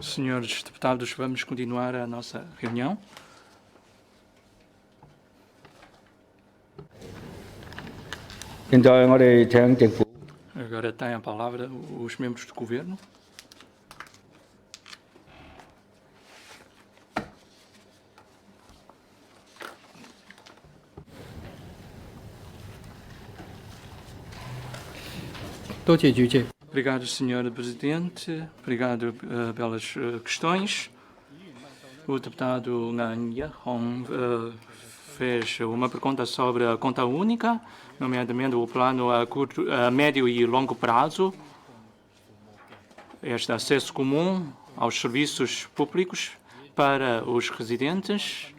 Senhores deputados, vamos continuar a nossa reunião. Agora têm a palavra os membros do governo. Obrigado, Sr. Presidente. Obrigado pelas questões. O deputado Ngan Hong fez uma pergunta sobre a conta única, nomeadamente o plano a médio e longo prazo, este acesso comum aos serviços públicos para os residentes.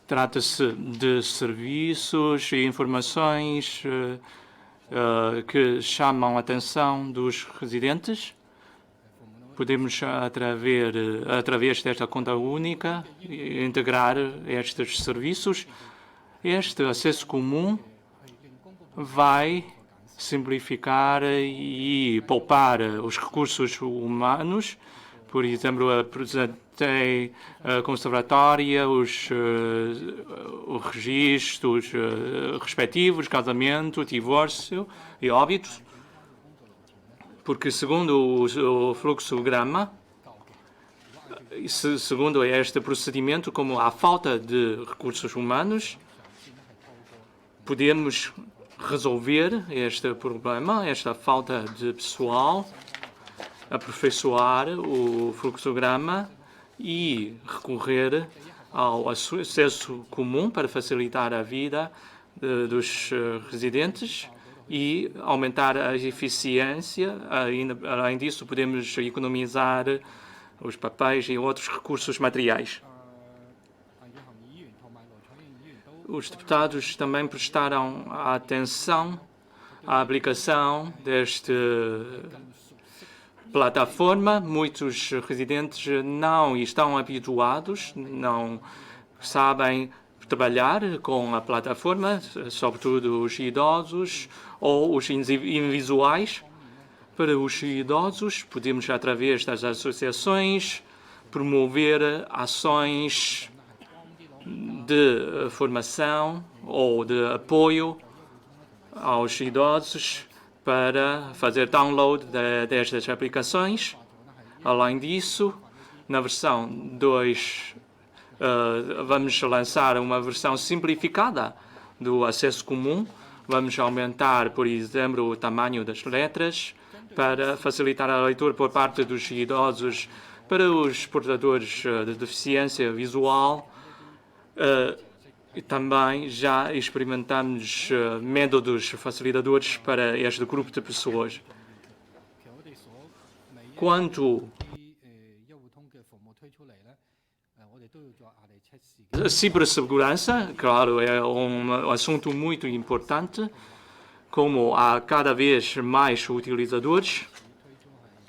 Trata-se de serviços e informações que chamam a atenção dos residentes. Podemos, através desta conta única, integrar estes serviços. Este acesso comum vai simplificar e poupar os recursos humanos. Por exemplo, apresentei a conservatória, os registros respectivos, casamento, divórcio e óbitos, porque segundo o fluxograma, segundo este procedimento, como há falta de recursos humanos, podemos resolver este problema, esta falta de pessoal, aperfeiçoar o fluxograma e recorrer ao acesso comum para facilitar a vida dos residentes e aumentar a eficiência. Além disso, podemos economizar os papéis e outros recursos materiais. Os deputados também prestaram atenção à aplicação deste plataforma. Muitos residentes não estão habituados, não sabem trabalhar com a plataforma, sobretudo os idosos ou os invisuais. Para os idosos, podemos, através das associações, promover ações de formação ou de apoio aos idosos para fazer download destas aplicações. Além disso, na versão 2, vamos lançar uma versão simplificada do acesso comum. Vamos aumentar, por exemplo, o tamanho das letras para facilitar a leitura por parte dos idosos. Para os portadores de deficiência visual, e também já experimentamos métodos facilitadores para este grupo de pessoas. Quanto a cibersegurança, claro, é um assunto muito importante. Como há cada vez mais utilizadores,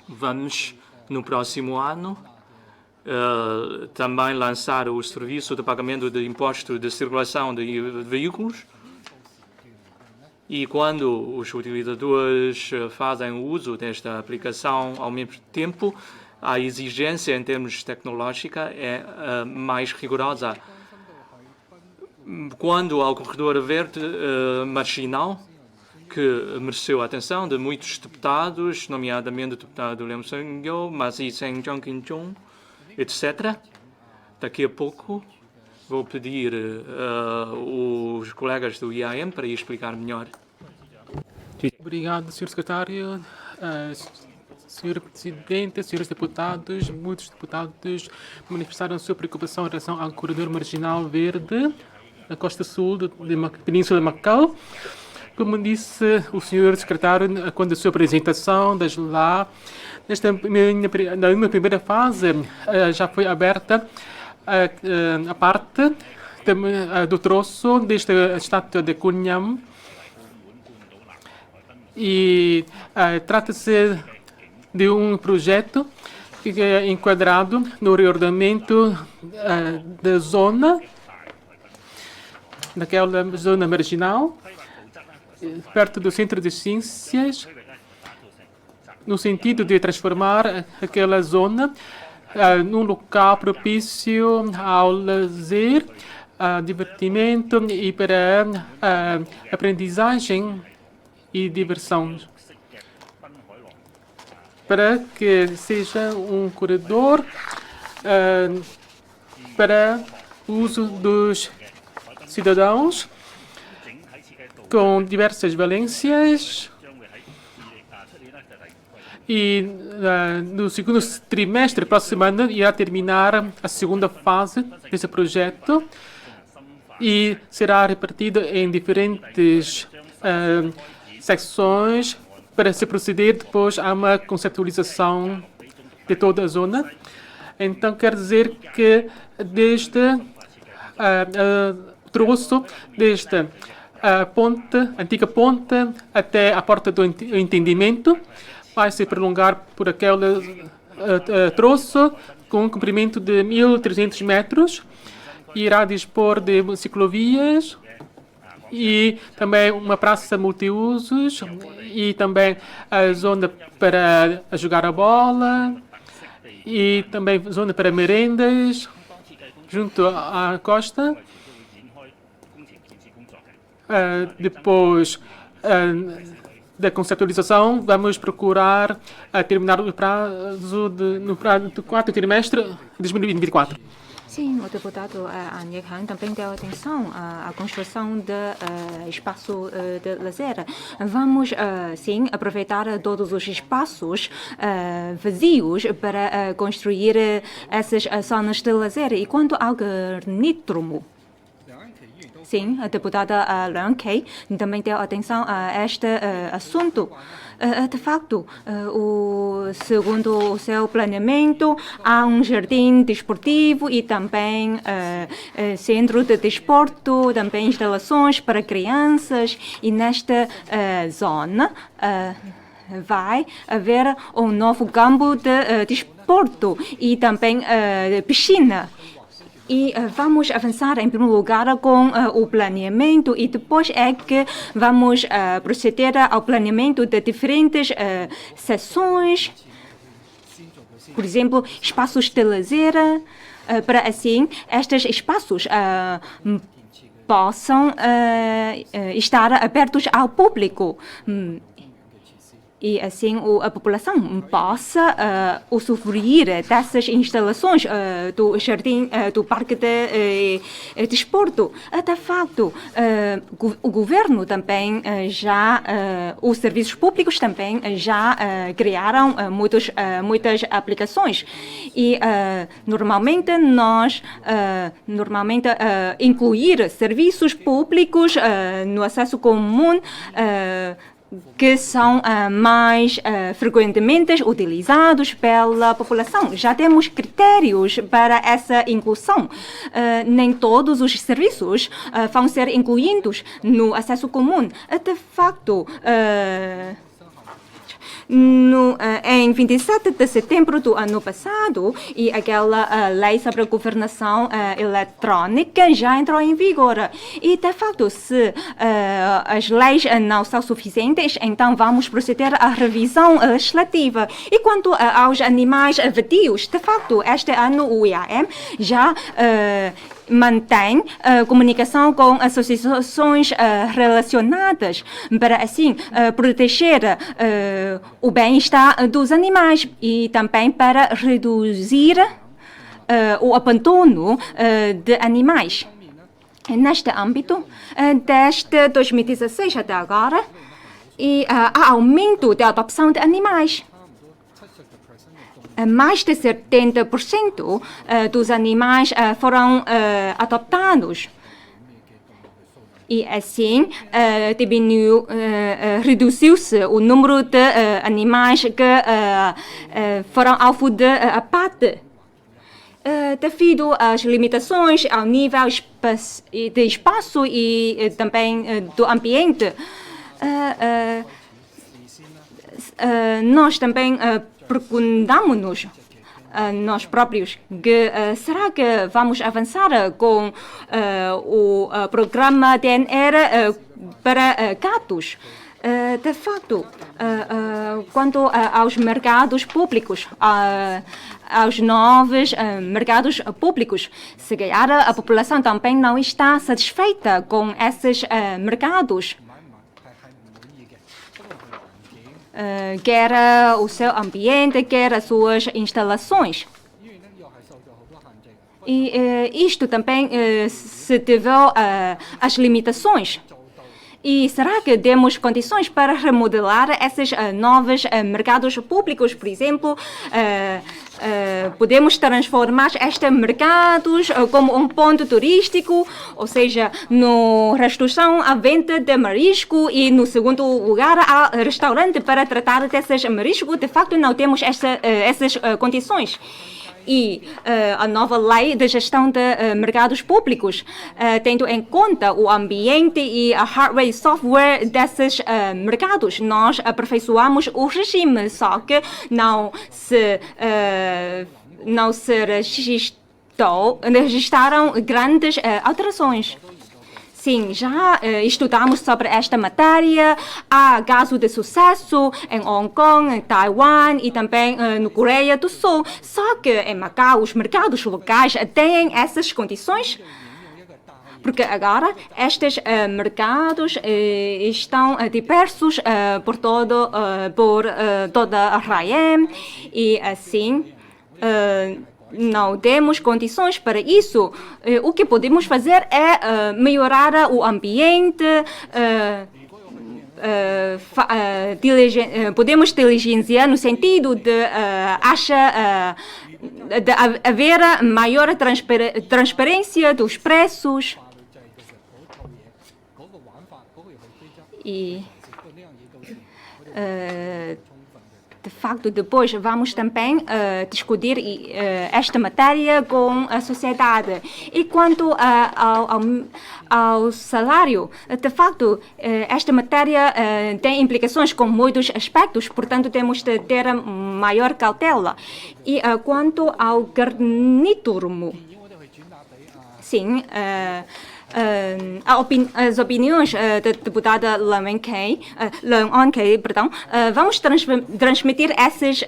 vamos, no próximo ano, também lançar o serviço de pagamento de imposto de circulação de veículos. E quando os utilizadores fazem uso desta aplicação ao mesmo tempo, a exigência em termos tecnológica é mais rigorosa. Quando ao corredor verde marginal, que mereceu a atenção de muitos deputados, nomeadamente o deputado Leung Seung-yeol, Masi Seng-jong, etc. Daqui a pouco vou pedir os colegas do IAM para explicar melhor. Obrigado, Sr. Secretário. Sr. Presidente, senhores deputados, muitos deputados manifestaram sua preocupação em relação ao corredor marginal verde na costa sul da Península de Macau. Como disse o senhor secretário, quando a sua apresentação, desde lá, na minha primeira fase, já foi aberta a parte do troço desta estátua de Cunham. E trata-se de um projeto que é enquadrado no reordenamento da zona, daquela zona marginal, perto do Centro de Ciências, no sentido de transformar aquela zona num local propício ao lazer, divertimento e para aprendizagem e diversão, para que seja um corredor para uso dos cidadãos com diversas valências. E no segundo trimestre próximo ano irá terminar a segunda fase desse projeto e será repartido em diferentes secções para se proceder depois a uma conceptualização de toda a zona. Então, quer dizer que desde o troço, desde a antiga ponte até a porta do entendimento, vai se prolongar por aquele troço com um comprimento de 1.300 metros. Irá dispor de ciclovias e também uma praça multiusos e também a zona para jogar a bola e também zona para merendas junto à costa. Depois da conceptualização, vamos procurar terminar o prazo no quarto trimestre de 2024. Sim, o deputado Anh Han também deu atenção à construção de espaço de lazer. Vamos, sim, aproveitar todos os espaços vazios para construir essas zonas de lazer. E quanto ao garnítdromo, sim, a deputada Leung Kei também deu atenção a este assunto. De facto, segundo o seu planeamento, há um jardim desportivo e também centro de desporto, também instalações para crianças. E nesta zona vai haver um novo campo de desporto e também piscina. E vamos avançar, em primeiro lugar, com o planeamento e depois é que vamos proceder ao planeamento de diferentes seções, por exemplo, espaços de lazer, para assim estes espaços possam estar abertos ao público. E assim a população possa usufruir dessas instalações do jardim, do parque de desporto. De facto, o governo também os serviços públicos também já criaram muitas aplicações. E normalmente nós incluir serviços públicos no acesso comum que são mais frequentemente utilizados pela população. Já temos critérios para essa inclusão. Nem todos os serviços vão ser incluídos no acesso comum. De facto, em 27 de setembro do ano passado, e aquela lei sobre a governação eletrônica já entrou em vigor. E, de facto, se as leis não são suficientes, então vamos proceder à revisão legislativa. E quanto aos animais vadios, de facto, este ano o IAM já mantém comunicação com associações relacionadas para, assim, proteger o bem-estar dos animais e também para reduzir o abandono de animais. Neste âmbito, desde 2016 até agora, há aumento da adopção de animais. Mais de 70% dos animais foram adoptados. E assim, reduziu-se o número de animais que foram alvo de abate. Devido às limitações ao nível de espaço e também do ambiente, nós também perguntamos-nos nós próprios que será que vamos avançar com o programa DNR para gatos? De facto, quanto aos mercados públicos, aos novos mercados públicos, se calhar a população também não está satisfeita com esses mercados. Quer o seu ambiente, quer as suas instalações. E isto também se deveu às limitações. E será que temos condições para remodelar esses novos mercados públicos? Por exemplo, podemos transformar estes mercados como um ponto turístico, ou seja, no restauração a venda de marisco e no segundo lugar há restaurante para tratar desses mariscos. De facto, não temos essas condições. E a nova lei de gestão de mercados públicos, tendo em conta o ambiente e a hardware e software desses mercados, nós aperfeiçoamos o regime, só que não se registraram grandes alterações. Sim, já estudamos sobre esta matéria. Há casos de sucesso em Hong Kong, em Taiwan e também no Coreia do Sul. Só que em Macau, os mercados locais têm essas condições. Porque agora estes mercados estão dispersos por toda a Raien e assim não temos condições para isso. O que podemos fazer é melhorar o ambiente, podemos diligenciar no sentido de haver maior transparência dos preços. E de facto, depois vamos também discutir esta matéria com a sociedade. E quanto ao salário, de facto, esta matéria tem implicações com muitos aspectos, portanto, temos de ter maior cautela. E quanto ao garniturmo, sim, as opiniões da deputada Leung On Kei, vamos transmitir essas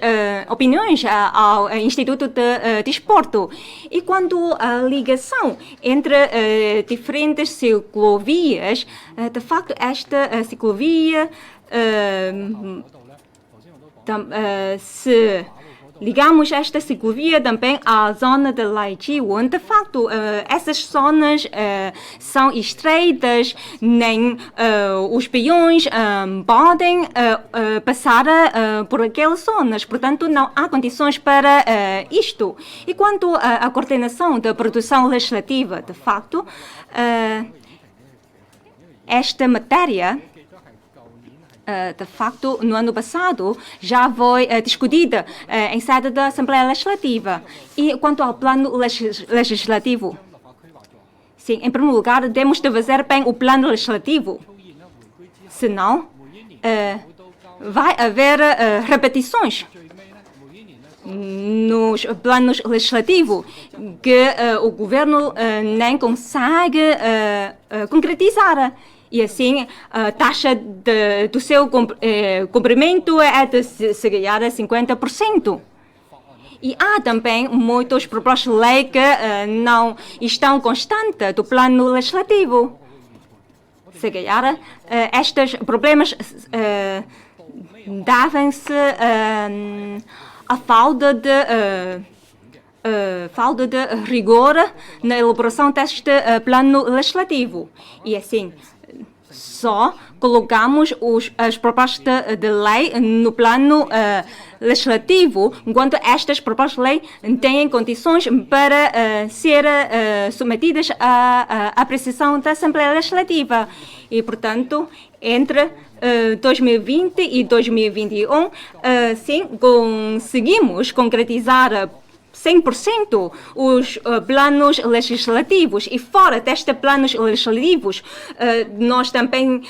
opiniões ao Instituto de Desporto. E quando a ligação entre diferentes ciclovias, de facto, esta ciclovia se ligamos esta ciclovia também à zona de Lai Chi-wen. De facto, essas zonas são estreitas, nem os peões podem passar por aquelas zonas. Portanto, não há condições para isto. E quanto à coordenação da produção legislativa, de facto, esta matéria, de facto, no ano passado, já foi discutida em sede da Assembleia Legislativa. E quanto ao plano legislativo, sim, em primeiro lugar, temos de fazer bem o plano legislativo. Senão, vai haver repetições nos planos legislativos que o governo nem consegue concretizar. E assim, a taxa do seu cumprimento é de se calhar 50%. E há também muitos propostas de lei que não estão constantes do plano legislativo. Se calhar, estes problemas devem-se à falta de rigor na elaboração deste plano legislativo. E assim, só colocamos as propostas de lei no plano legislativo, enquanto estas propostas de lei têm condições para ser submetidas à apreciação da Assembleia Legislativa. E, portanto, entre 2020 e 2021, sim, conseguimos concretizar 100% os planos legislativos. E fora destes planos legislativos, nós também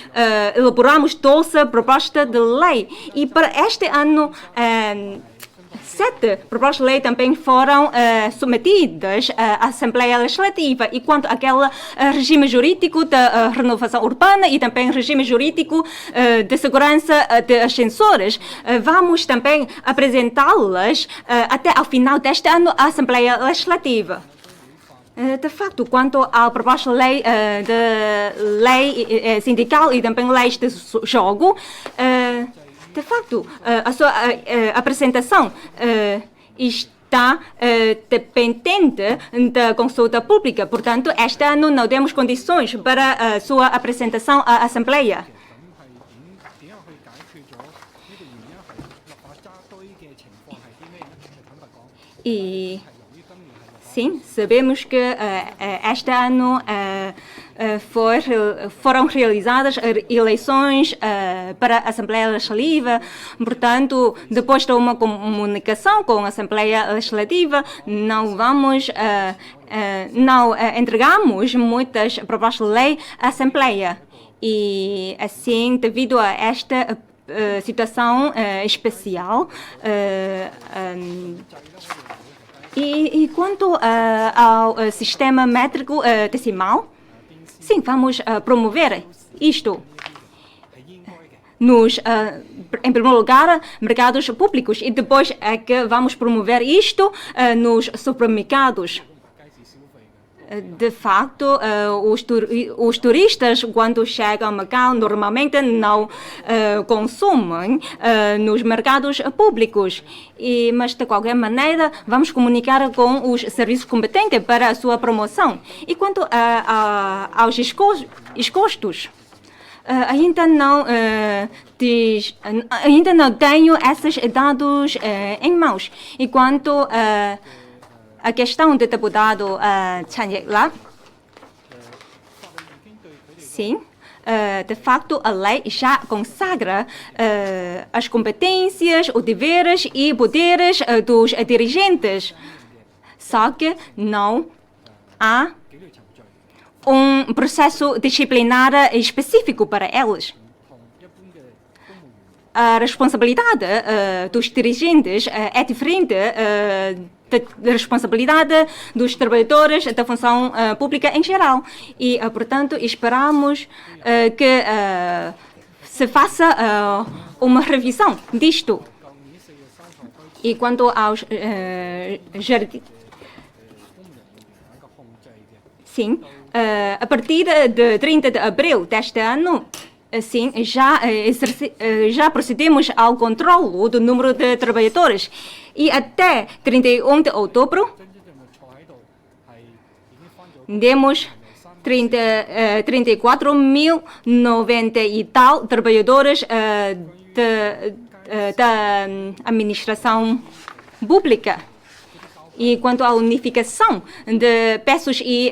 elaboramos 12 propostas de lei. E para este ano, 7 propostas de lei também foram submetidas à Assembleia Legislativa. E quanto àquele regime jurídico da renovação urbana e também regime jurídico de segurança de ascensores, vamos também apresentá-las até ao final deste ano à Assembleia Legislativa. De facto, quanto à proposta de lei sindical e também leis de jogo, de facto, a sua apresentação está dependente da consulta pública. Portanto, este ano não temos condições para a sua apresentação à Assembleia. E sim, sabemos que este ano foram realizadas eleições para a Assembleia Legislativa. Portanto, depois de uma comunicação com a Assembleia Legislativa, não entregamos muitas propostas de lei à Assembleia. E assim, devido a esta situação especial, e quanto ao sistema métrico decimal, sim, vamos promover isto em primeiro lugar, mercados públicos, e depois é que vamos promover isto nos supermercados. De facto, os turistas, quando chegam a Macau, normalmente não consumem nos mercados públicos. Mas, de qualquer maneira, vamos comunicar com os serviços competentes para a sua promoção. E quanto aos custos, ainda não tenho esses dados em mãos. E quanto a questão do deputado Chan Yek-la, sim, de facto, a lei já consagra as competências, os deveres e poderes dos dirigentes. Só que não há um processo disciplinar específico para eles. A responsabilidade dos dirigentes é diferente da responsabilidade dos trabalhadores da função pública em geral. E, portanto, esperamos que se faça uma revisão disto. E quanto aos sim, a partir de 30 de abril deste ano, sim, já procedemos ao controle do número de trabalhadores. E até 31 de outubro, temos 34.090 e tal trabalhadores da administração pública. E quanto à unificação de preços e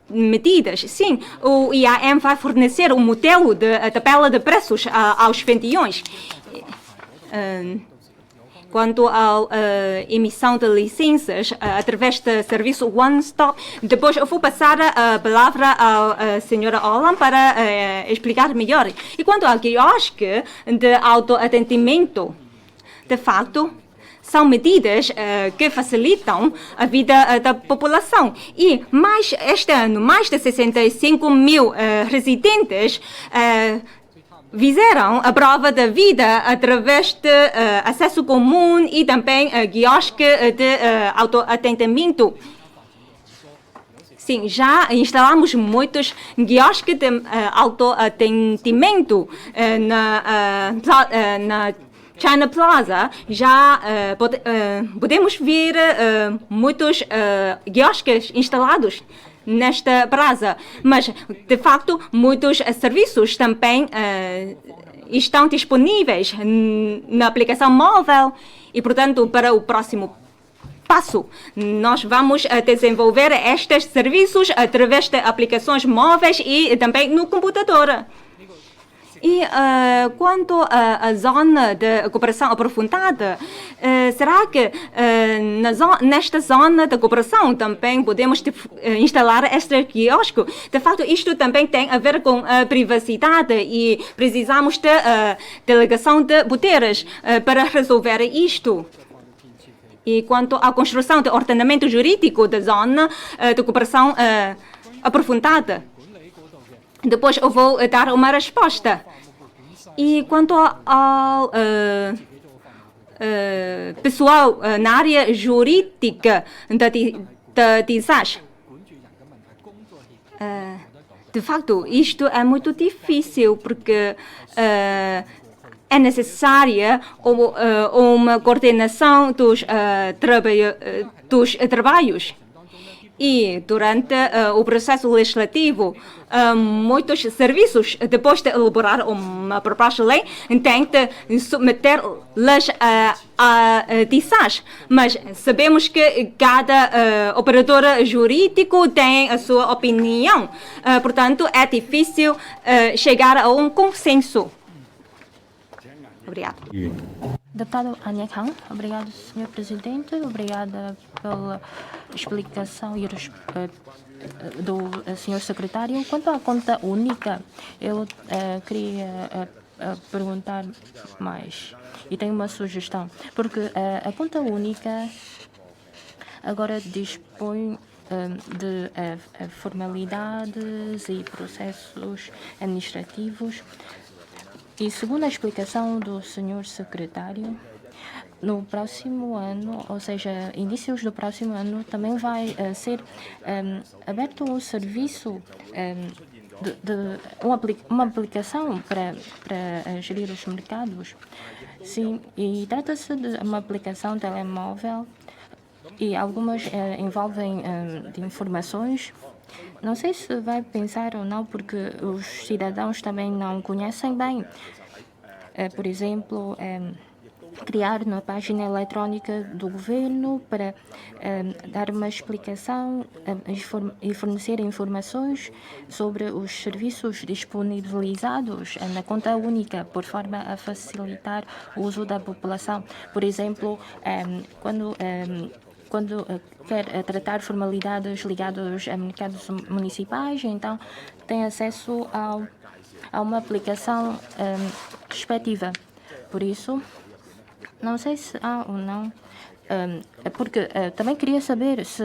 medidas, sim, o IAM vai fornecer um modelo de tabela de preços aos vendiões. Quanto à emissão de licenças através do serviço One Stop, depois eu vou passar a palavra à senhora Olan para explicar melhor. E quanto ao quiosque de autoatendimento, de facto, são medidas que facilitam a vida da população. E este ano, mais de 65 mil residentes fizeram a prova da vida através de acesso comum e também quiosque de autoatendimento. Sim, já instalamos muitos quiosques de autoatendimento na China Plaza. Já podemos ver muitos quiosques instalados nesta praça, mas, de facto, muitos serviços também estão disponíveis na aplicação móvel e, portanto, para o próximo passo, nós vamos desenvolver estes serviços através de aplicações móveis e também no computador. E quanto à zona de cooperação aprofundada, será que nesta zona de cooperação também podemos instalar este quiosque? De facto, isto também tem a ver com a privacidade e precisamos de delegação de poderes para resolver isto. E quanto à construção de ordenamento jurídico da zona de cooperação aprofundada, depois eu vou dar uma resposta. E quanto ao pessoal na área jurídica da TISAS, de facto, isto é muito difícil, porque é necessária uma coordenação dos trabalhos. E durante o processo legislativo, muitos serviços, depois de elaborar uma proposta de lei, têm de submeter-las a TISAS. Mas sabemos que cada operador jurídico tem a sua opinião. Portanto, é difícil chegar a um consenso. Obrigado. Deputado Ania Kang, obrigado, Sr. Presidente. Obrigada pela explicação do Sr. Secretário. Quanto à conta única, eu queria perguntar mais. E tenho uma sugestão, porque a conta única agora dispõe de formalidades e processos administrativos. E segundo a explicação do Sr. Secretário, no próximo ano, ou seja, inícios do próximo ano, também vai ser aberto um serviço uma aplicação para gerir os mercados. Sim, e trata-se de uma aplicação telemóvel e algumas envolvem de informações. Não sei se vai pensar ou não, porque os cidadãos também não conhecem bem. Por exemplo, criar uma página eletrónica do governo para dar uma explicação e fornecer informações sobre os serviços disponibilizados na conta única, por forma a facilitar o uso da população. Por exemplo, quando quer tratar formalidades ligadas a mercados municipais, então tem acesso a uma aplicação respectiva. Por isso, não sei se há ou não, porque também queria saber se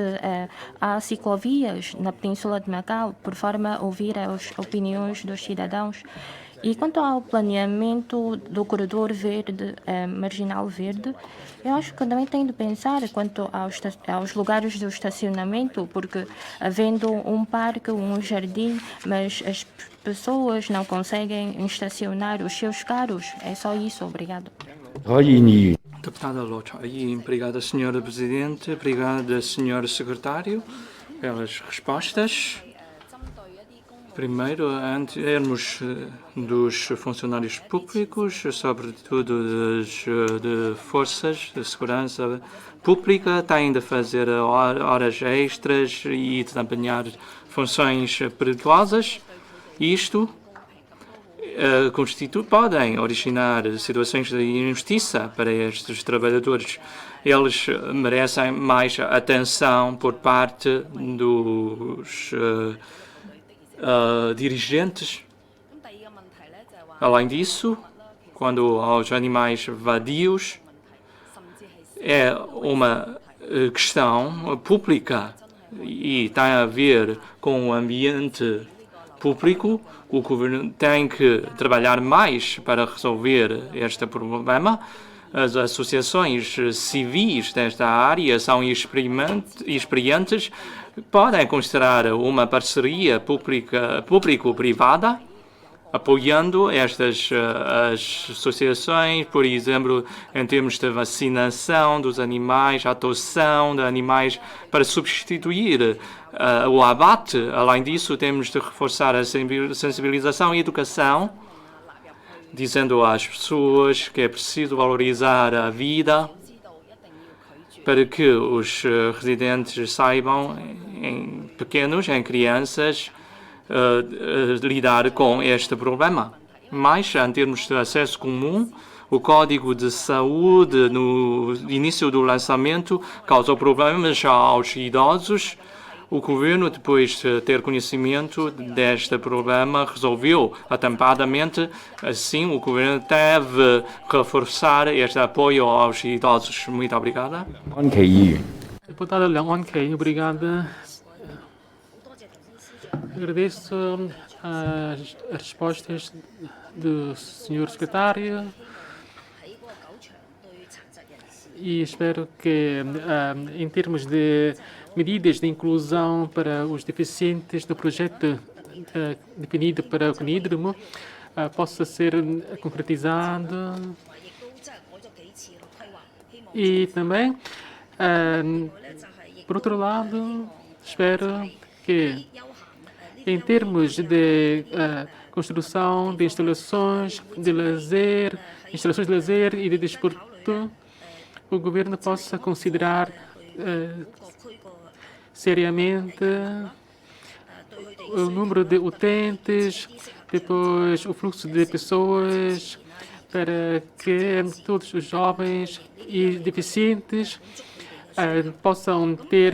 há ciclovias na Península de Macau, por forma a ouvir as opiniões dos cidadãos. E quanto ao planeamento do corredor verde, marginal verde, eu acho que também tem de pensar quanto aos lugares de estacionamento, porque havendo um parque, um jardim, mas as pessoas não conseguem estacionar os seus carros. É só isso. Obrigado. Deputada Lo Chai, obrigada, Sra. Presidente, obrigada, Sr. Secretário, pelas respostas. Primeiro, em termos dos funcionários públicos, sobretudo de forças de segurança pública, têm de fazer horas extras e desempenhar funções perigosas. Isto podem originar situações de injustiça para estes trabalhadores. Eles merecem mais atenção por parte dos dirigentes. Além disso, quando aos animais vadios, é uma questão pública e tem a ver com o ambiente público. O governo tem que trabalhar mais para resolver este problema. As associações civis desta área são experientes, podem considerar uma parceria público-privada, apoiando estas as associações, por exemplo, em termos de vacinação dos animais, adoção de animais para substituir o abate. Além disso, temos de reforçar a sensibilização e educação, dizendo às pessoas que é preciso valorizar a vida para que os residentes saibam, em crianças, lidar com este problema. Mas, em termos de acesso comum, o Código de Saúde, no início do lançamento, causou problemas aos idosos. O governo, depois de ter conhecimento deste problema, resolveu atempadamente. Assim, o governo deve reforçar este apoio aos idosos. Muito obrigada. Deputada Leão Onkei, obrigada. Agradeço as respostas do senhor secretário e espero que, em termos de medidas de inclusão para os deficientes do projeto definido para o CNIDROM, possa ser concretizado. E também, por outro lado, espero que, em termos de construção de instalações de lazer e de desporto, o governo possa considerar seriamente o número de utentes, depois o fluxo de pessoas, para que todos os jovens e deficientes possam ter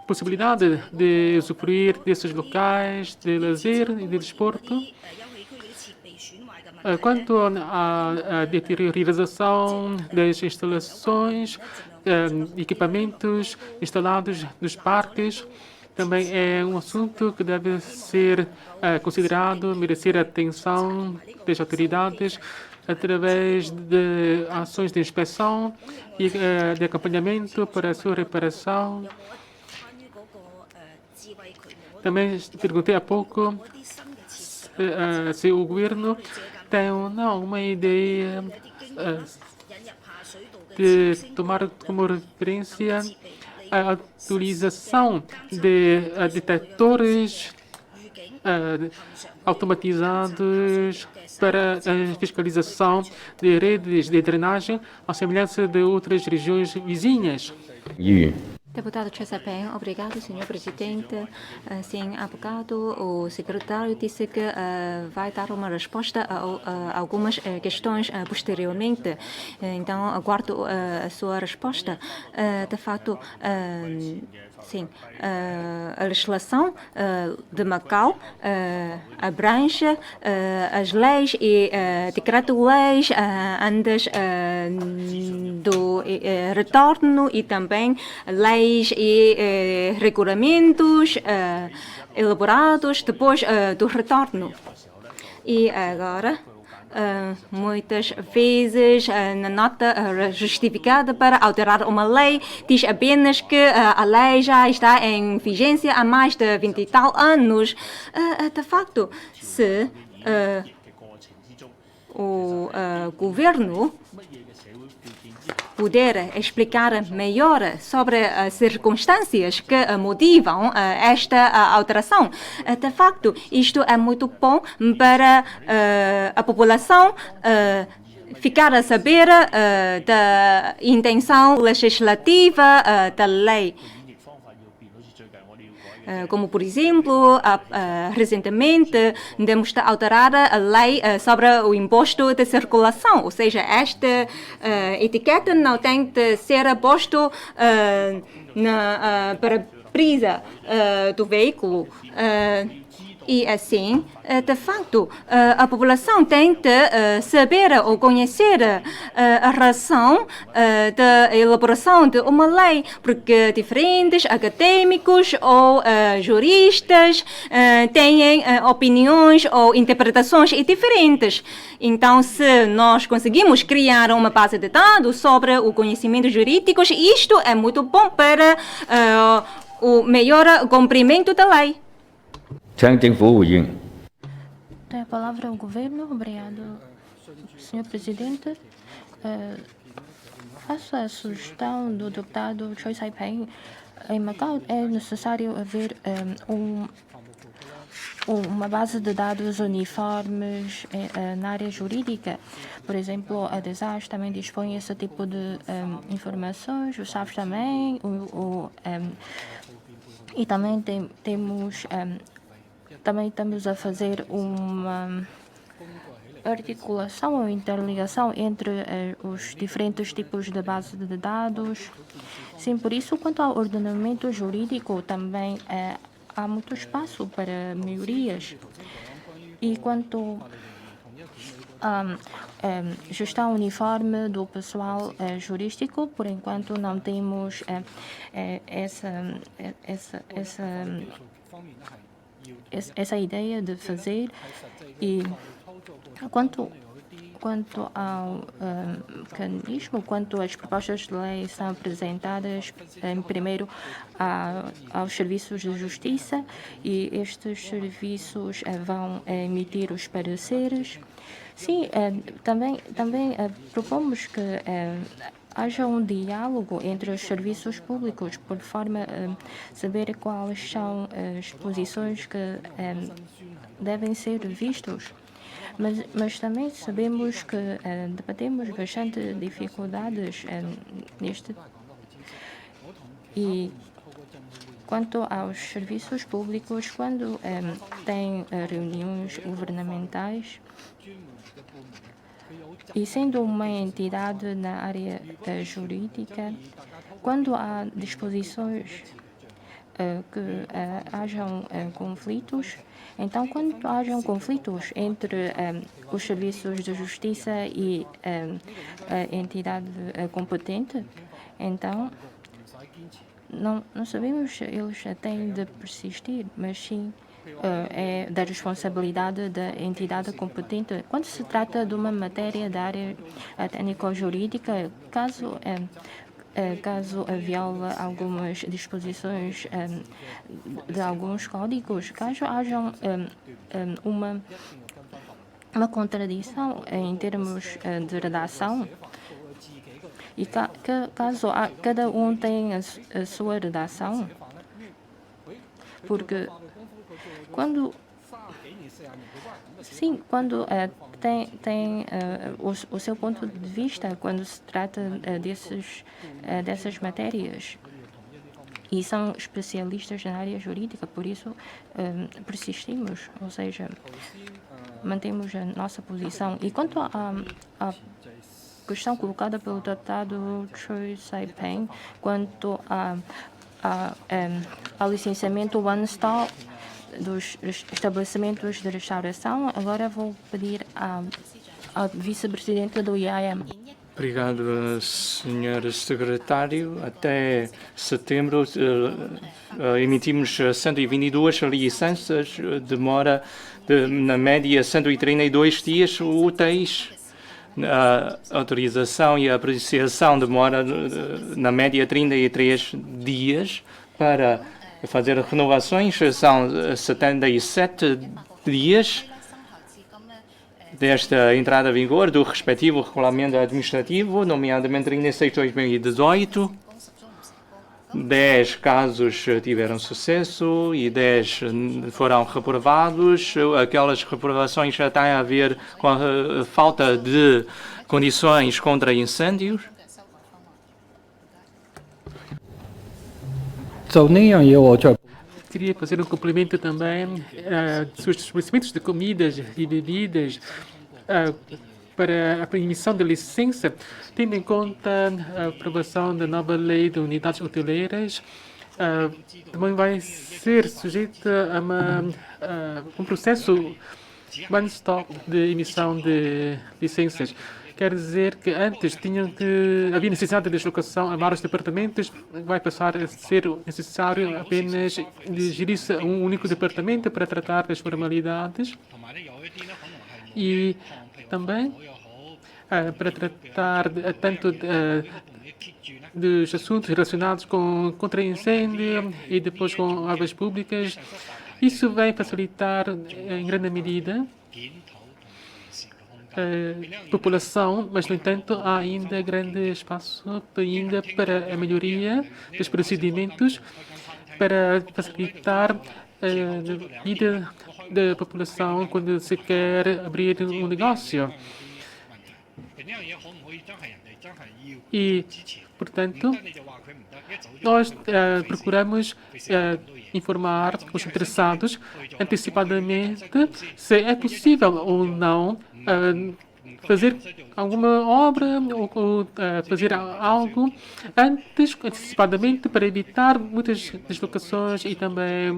possibilidade de usufruir desses locais de lazer e de desporto. Quanto à deteriorização das instalações, equipamentos instalados nos parques, também é um assunto que deve ser considerado, merecer atenção das autoridades através de ações de inspeção e de acompanhamento para a sua reparação. Também perguntei há pouco se o governo tem ou não uma ideia de tomar como referência a utilização de detectores automatizados para a fiscalização de redes de drenagem, à semelhança de outras regiões vizinhas. Deputado Chesapeake, obrigado, senhor presidente. Sim, há bocado o secretário disse que vai dar uma resposta a algumas questões posteriormente. Então, aguardo a sua resposta. De fato, sim, a legislação de Macau abrange as leis e decreto-leis antes do retorno e também leis e regulamentos elaborados depois do retorno. E agora, muitas vezes, na nota justificada para alterar uma lei, diz apenas que a lei já está em vigência há mais de 20 e tal anos. De facto, se o governo puder explicar melhor sobre as circunstâncias que motivam esta alteração. De facto, isto é muito bom para a população ficar a saber da intenção legislativa da lei. Como, por exemplo, recentemente demos de alterar a lei sobre o imposto de circulação, ou seja, esta etiqueta não tem de ser posto na para-brisa do veículo. E assim, de facto, a população tem de saber ou conhecer a razão da elaboração de uma lei, porque diferentes acadêmicos ou juristas têm opiniões ou interpretações diferentes. Então, se nós conseguimos criar uma base de dados sobre o conhecimento jurídico, isto é muito bom para o melhor cumprimento da lei. Tem a palavra o governo. Obrigado, senhor presidente. Faço a sugestão do deputado Choi Sai-peng. Em Macau é necessário haver uma base de dados uniformes na área jurídica. Por exemplo, a DESAS também dispõe esse tipo de informações, o SAFs também, e também também estamos a fazer articulação ou interligação entre os diferentes tipos de base de dados. Sim, por isso, quanto ao ordenamento jurídico, também há muito espaço para melhorias. E quanto à gestão uniforme do pessoal jurídico, por enquanto não temos essa ideia de fazer. E quanto ao mecanismo, quanto às propostas de lei são apresentadas primeiro aos serviços de justiça, e estes serviços vão emitir os pareceres. Sim, também propomos que haja um diálogo entre os serviços públicos, por forma a saber quais são as posições que devem ser vistos. Mas também sabemos que debatemos bastante dificuldades neste. E quanto aos serviços públicos, quando têm reuniões governamentais, e sendo uma entidade na área jurídica, quando há disposições que hajam conflitos, então, quando hajam conflitos entre os serviços de justiça e a entidade competente, então não sabemos se eles têm de persistir, mas sim é da responsabilidade da entidade competente. Quando se trata de uma matéria da área técnico-jurídica, caso viola algumas disposições de alguns códigos, caso haja uma contradição em termos de redação, e caso cada um tenha a sua redação, porque quando tem o seu ponto de vista quando se trata dessas matérias, e são especialistas na área jurídica, por isso persistimos, ou seja, mantemos a nossa posição. E quanto à questão colocada pelo deputado Choi Sai-peng, quanto ao licenciamento one-stop dos estabelecimentos de restauração, agora vou pedir ao vice-presidente do IAM. Obrigado, Sr. Secretário. Até setembro emitimos 122 licenças, demora na média 132 dias úteis. A autorização e a apreciação demora na média 33 dias. Para fazer renovações são 77 dias desta entrada em vigor do respectivo regulamento administrativo, nomeadamente 36/2018. 10 casos tiveram sucesso e 10 foram reprovados. Aquelas reprovações já têm a ver com a falta de condições contra incêndios. Queria fazer um complemento também dos estabelecimentos de comidas e bebidas para a emissão de licença, tendo em conta a aprovação da nova lei de unidades hoteleiras, também vai ser sujeita a um processo one-stop de emissão de licenças. Quer dizer que antes havia necessidade de deslocação a vários departamentos, vai passar a ser necessário apenas dirigir-se a um único departamento para tratar das formalidades e também para tratar tanto dos assuntos relacionados com contra-incêndio e depois com obras públicas. Isso vai facilitar em grande medida a população, mas, no entanto, há ainda grande espaço ainda para a melhoria dos procedimentos, para facilitar a vida da população quando se quer abrir um negócio. E, portanto, nós procuramos informar os interessados antecipadamente se é possível ou não fazer alguma obra ou fazer algo antecipadamente para evitar muitas deslocações e também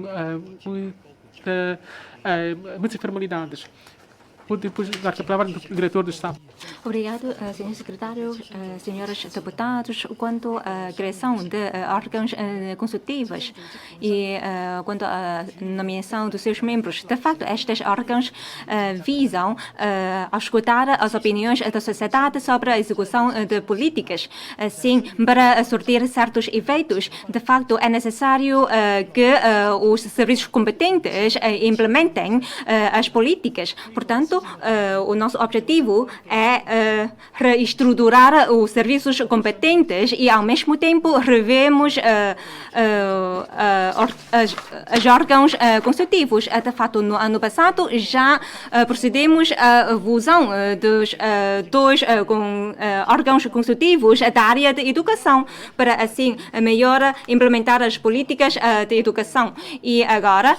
muitas formalidades. Vou depois dar a palavra ao diretor do Estado. Obrigado, senhor secretário, senhores deputados. Quanto à criação de órgãos consultivos e quanto à nomeação dos seus membros, de facto, estes órgãos visam escutar as opiniões da sociedade sobre a execução de políticas. Assim, para surtir certos efeitos, de facto, é necessário que os serviços competentes implementem as políticas. Portanto, o nosso objetivo é reestruturar os serviços competentes e, ao mesmo tempo, revemos os órgãos consultivos. De fato, no ano passado, já procedemos à fusão dos dois órgãos consultivos da área de educação, para, assim, melhor implementar as políticas de educação. E agora,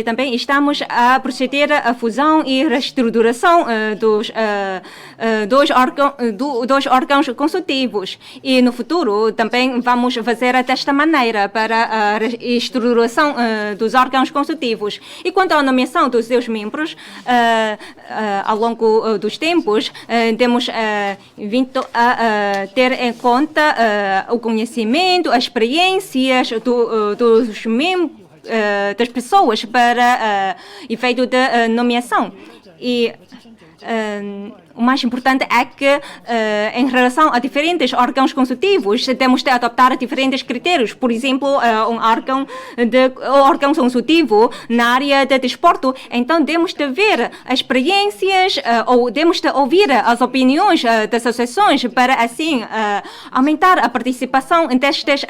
também estamos a proceder à fusão e reestruturação dos dois órgãos consultivos. E no futuro também vamos fazer desta maneira para a reestruturação dos órgãos consultivos. E quanto à nomeação dos seus membros, ao longo dos tempos, temos vindo a ter em conta o conhecimento, as experiências dos membros, das pessoas para efeito de nomeação. E o mais importante é que, em relação a diferentes órgãos consultivos, temos de adoptar diferentes critérios. Por exemplo, um órgão consultivo na área de desporto, então temos de ver as experiências ou temos de ouvir as opiniões das associações para, assim, aumentar a participação destas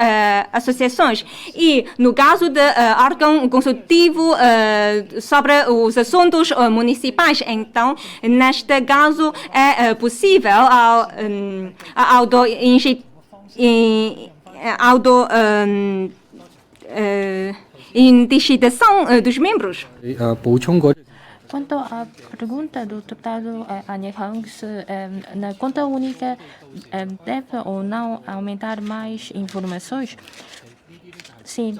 associações. E, no caso de órgão consultivo sobre os assuntos municipais, então, neste caso, é possível a autoindicidação dos membros. Quanto à pergunta do deputado Anya Hang, se na conta única deve ou não aumentar mais informações, sim,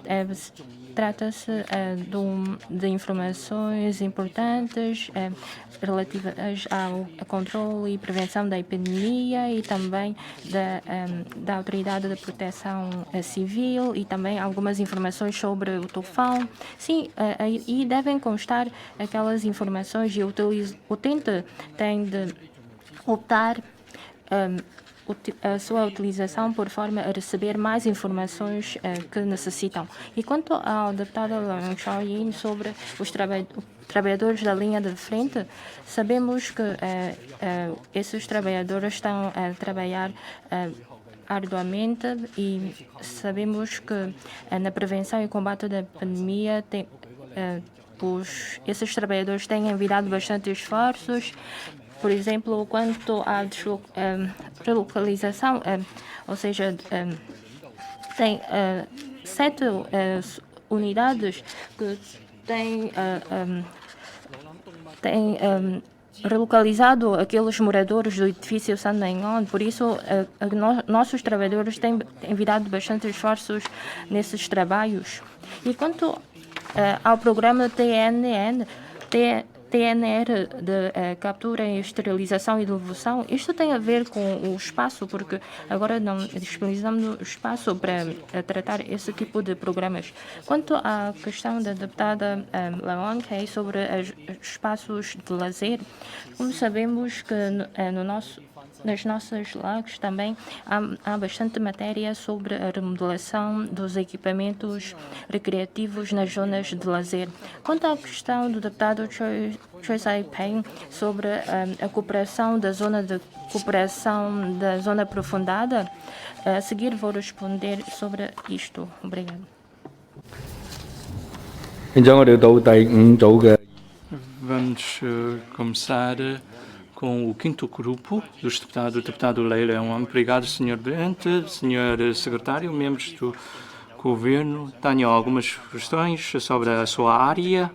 trata-se de informações importantes relativas ao controle e prevenção da epidemia e também da Autoridade de Proteção Civil e também algumas informações sobre o tufão. Sim, e devem constar aquelas informações e o utente tem de optar a sua utilização por forma a receber mais informações que necessitam. E quanto ao deputado Leung Chau-yin sobre os trabalhadores da linha de frente, sabemos que esses trabalhadores estão a trabalhar arduamente e sabemos que na prevenção e combate da pandemia esses trabalhadores têm enviado bastante esforços. Por exemplo, quanto à relocalização, ou seja, tem 7 unidades que têm relocalizado aqueles moradores do edifício San Nengon. Por isso, nossos trabalhadores têm enviado bastante esforços nesses trabalhos. E quanto ao programa TNR de captura, esterilização e devolução, isto tem a ver com o espaço, porque agora não disponibilizamos espaço para tratar esse tipo de programas. Quanto à questão da deputada Leung sobre os espaços de lazer, como sabemos que nas nossas leis também há bastante matéria sobre a remodelação dos equipamentos recreativos nas zonas de lazer. Quanto à questão do deputado Choi Sai-peng sobre a cooperação da zona aprofundada, a seguir vou responder sobre isto. Obrigado. Vamos começar com o quinto grupo dos deputados, o deputado Leilão. Obrigado, Sr. Presidente, Sr. Secretário, membros do Governo. Tenho algumas questões sobre a sua área.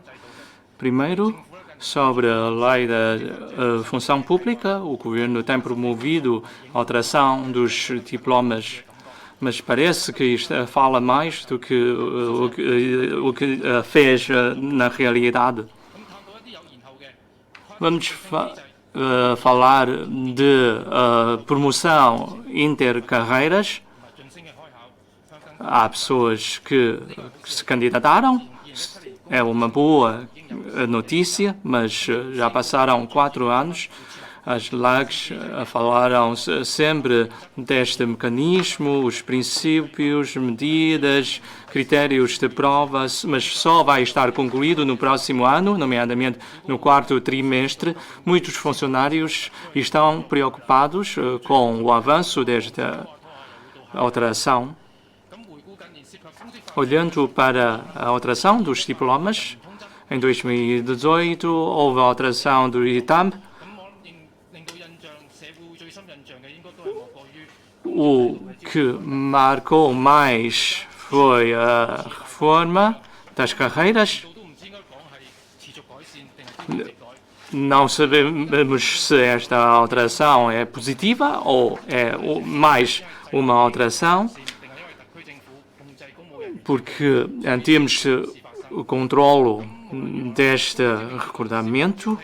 Primeiro, sobre a lei da função pública, o Governo tem promovido a alteração dos diplomas, mas parece que isto fala mais do que o que fez na realidade. Vamos falar de promoção intercarreiras. Há pessoas que se candidataram. É uma boa notícia, mas já passaram 4 anos. As leis falaram sempre deste mecanismo, os princípios, medidas, critérios de prova, mas só vai estar concluído no próximo ano, nomeadamente no 4º trimestre. Muitos funcionários estão preocupados com o avanço desta alteração. Olhando para a alteração dos diplomas, em 2018 houve a alteração do ITAM. O que marcou mais foi a reforma das carreiras. Não sabemos se esta alteração é positiva ou é mais uma alteração, porque em termos de controlo deste recrutamento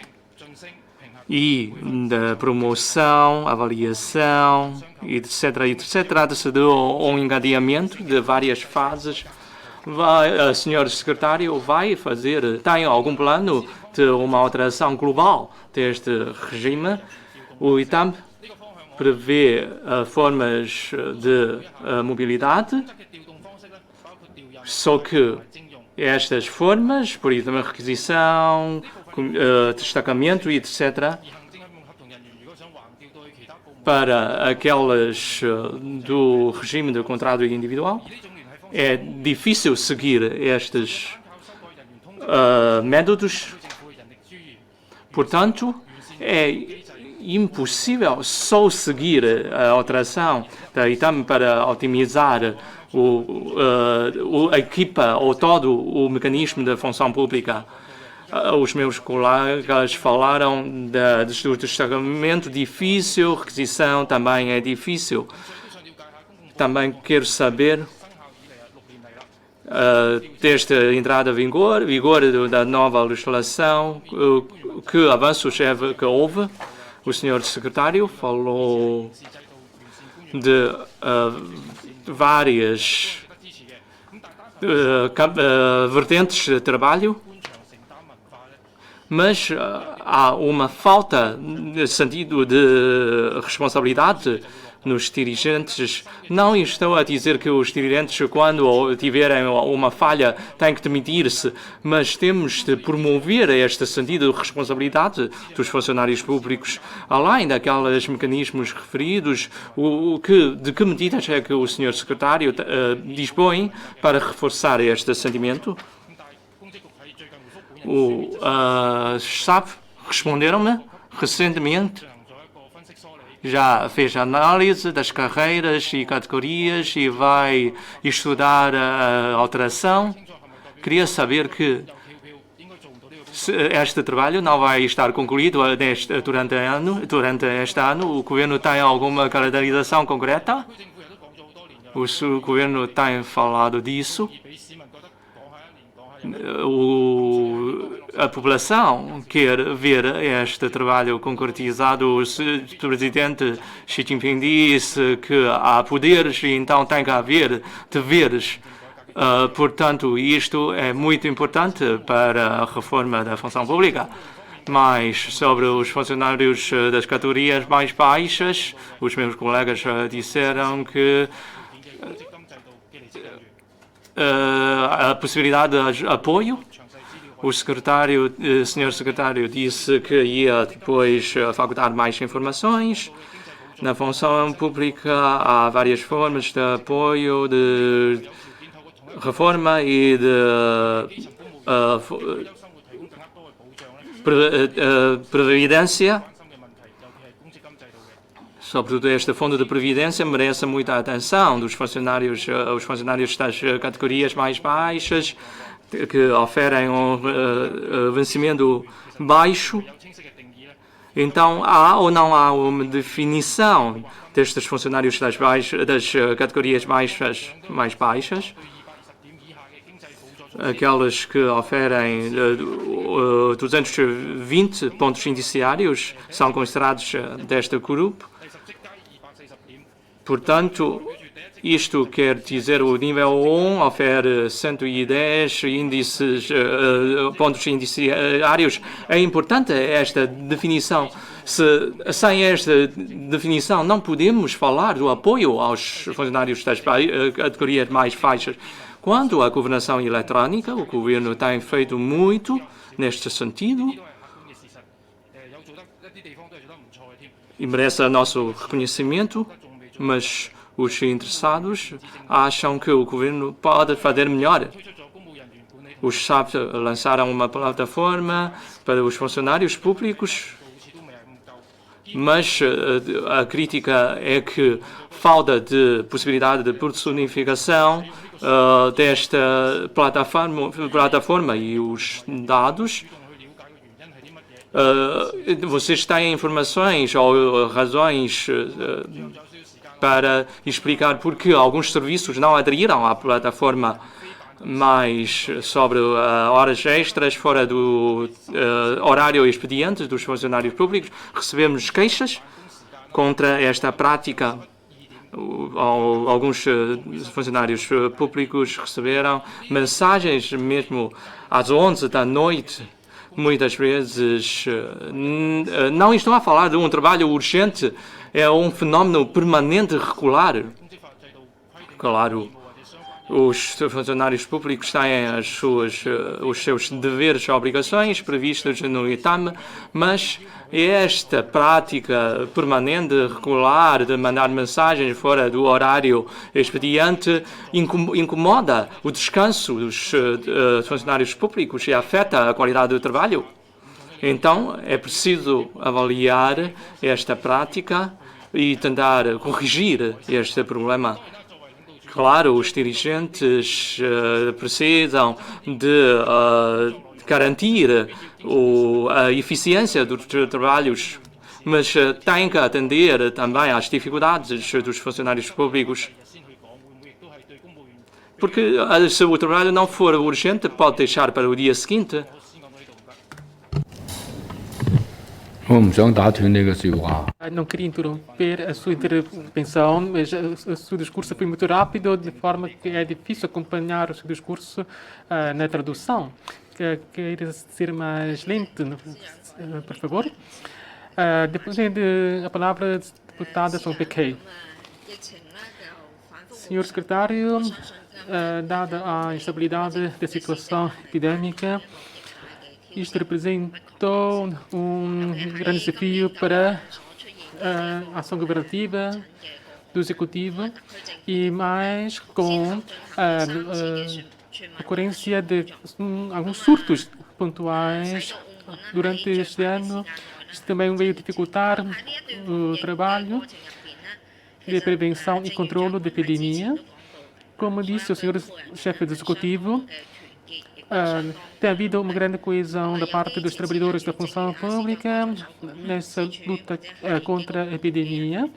e da promoção, avaliação, etc. Trata-se de um encadeamento de várias fases. O senhor secretário tem algum plano de uma alteração global deste regime? O ITAM prevê formas de mobilidade, só que estas formas, por exemplo, requisição, destacamento e etc., para aquelas do regime de contrato individual, é difícil seguir estes métodos. Portanto, é impossível só seguir a alteração da ITAM para otimizar a equipa ou todo o mecanismo da função pública. Os meus colegas falaram do destacamento difícil, requisição também é difícil. Também quero saber desta entrada em vigor da nova legislação, que avanços que houve. O senhor secretário falou de várias vertentes de trabalho, mas há uma falta de sentido de responsabilidade nos dirigentes. Não estou a dizer que os dirigentes, quando tiverem uma falha, têm que demitir-se, mas temos de promover este sentido de responsabilidade dos funcionários públicos, além daqueles mecanismos referidos. De que medidas é que o senhor secretário dispõe para reforçar este sentimento? O SAP responderam-me recentemente. Já fez a análise das carreiras e categorias e vai estudar a alteração. Queria saber que este trabalho não vai estar concluído durante este ano. O governo tem alguma calendarização concreta? O governo tem falado disso. A população quer ver este trabalho concretizado. O presidente Xi Jinping disse que há poderes e então tem que haver deveres. Portanto, isto é muito importante para a reforma da função pública. Mas sobre os funcionários das categorias mais baixas, os meus colegas disseram que a possibilidade de apoio. O senhor secretário disse que ia depois facultar mais informações. Na função pública há várias formas de apoio, de reforma e de previdência. sobretudo esta fundo de previdência, merece muita atenção dos funcionários, os funcionários das categorias mais baixas, que oferem vencimento baixo. Então, há ou não há uma definição destes funcionários das categorias mais baixas? Aquelas que oferem 220 pontos indiciários são considerados deste grupo. Portanto, isto quer dizer o nível 1 ofere 110 pontos indiciários. É importante esta definição. Sem esta definição, não podemos falar do apoio aos funcionários das categorias mais baixas. Quanto à governação eletrónica, o governo tem feito muito neste sentido e merece nosso reconhecimento, mas os interessados acham que o governo pode fazer melhor. Os SAP lançaram uma plataforma para os funcionários públicos, mas a crítica é que falta de possibilidade de personificação desta plataforma e os dados. Vocês têm informações ou razões para explicar por que alguns serviços não aderiram à plataforma, mais sobre horas extras fora do horário expediente dos funcionários públicos? Recebemos queixas contra esta prática. Alguns funcionários públicos receberam mensagens mesmo às 11 da noite. Muitas vezes não estou a falar de um trabalho urgente, é um fenómeno permanente regular. Claro, os funcionários públicos têm os seus deveres e obrigações previstos no ITAM, mas esta prática permanente, regular, de mandar mensagens fora do horário expediente incomoda o descanso dos funcionários públicos e afeta a qualidade do trabalho. Então, é preciso avaliar esta prática e tentar corrigir este problema. Claro, os dirigentes precisam de garantir a eficiência dos trabalhos, mas têm que atender também às dificuldades dos funcionários públicos. Porque se o trabalho não for urgente, pode deixar para o dia seguinte. Não queria interromper a sua intervenção, mas o seu discurso foi muito rápido, de forma que é difícil acompanhar o seu discurso na tradução. Queria ser mais lento, por favor. Depois a palavra deputada Song Pei. Senhor secretário, dada a instabilidade da situação epidêmica, isto representou um grande desafio para a ação governativa do Executivo e mais com a ocorrência de alguns surtos pontuais durante este ano. Isto também veio dificultar o trabalho de prevenção e controle da epidemia. Como disse o senhor chefe do Executivo, tem havido uma grande coesão da parte dos trabalhadores da função pública nessa luta contra a epidemia.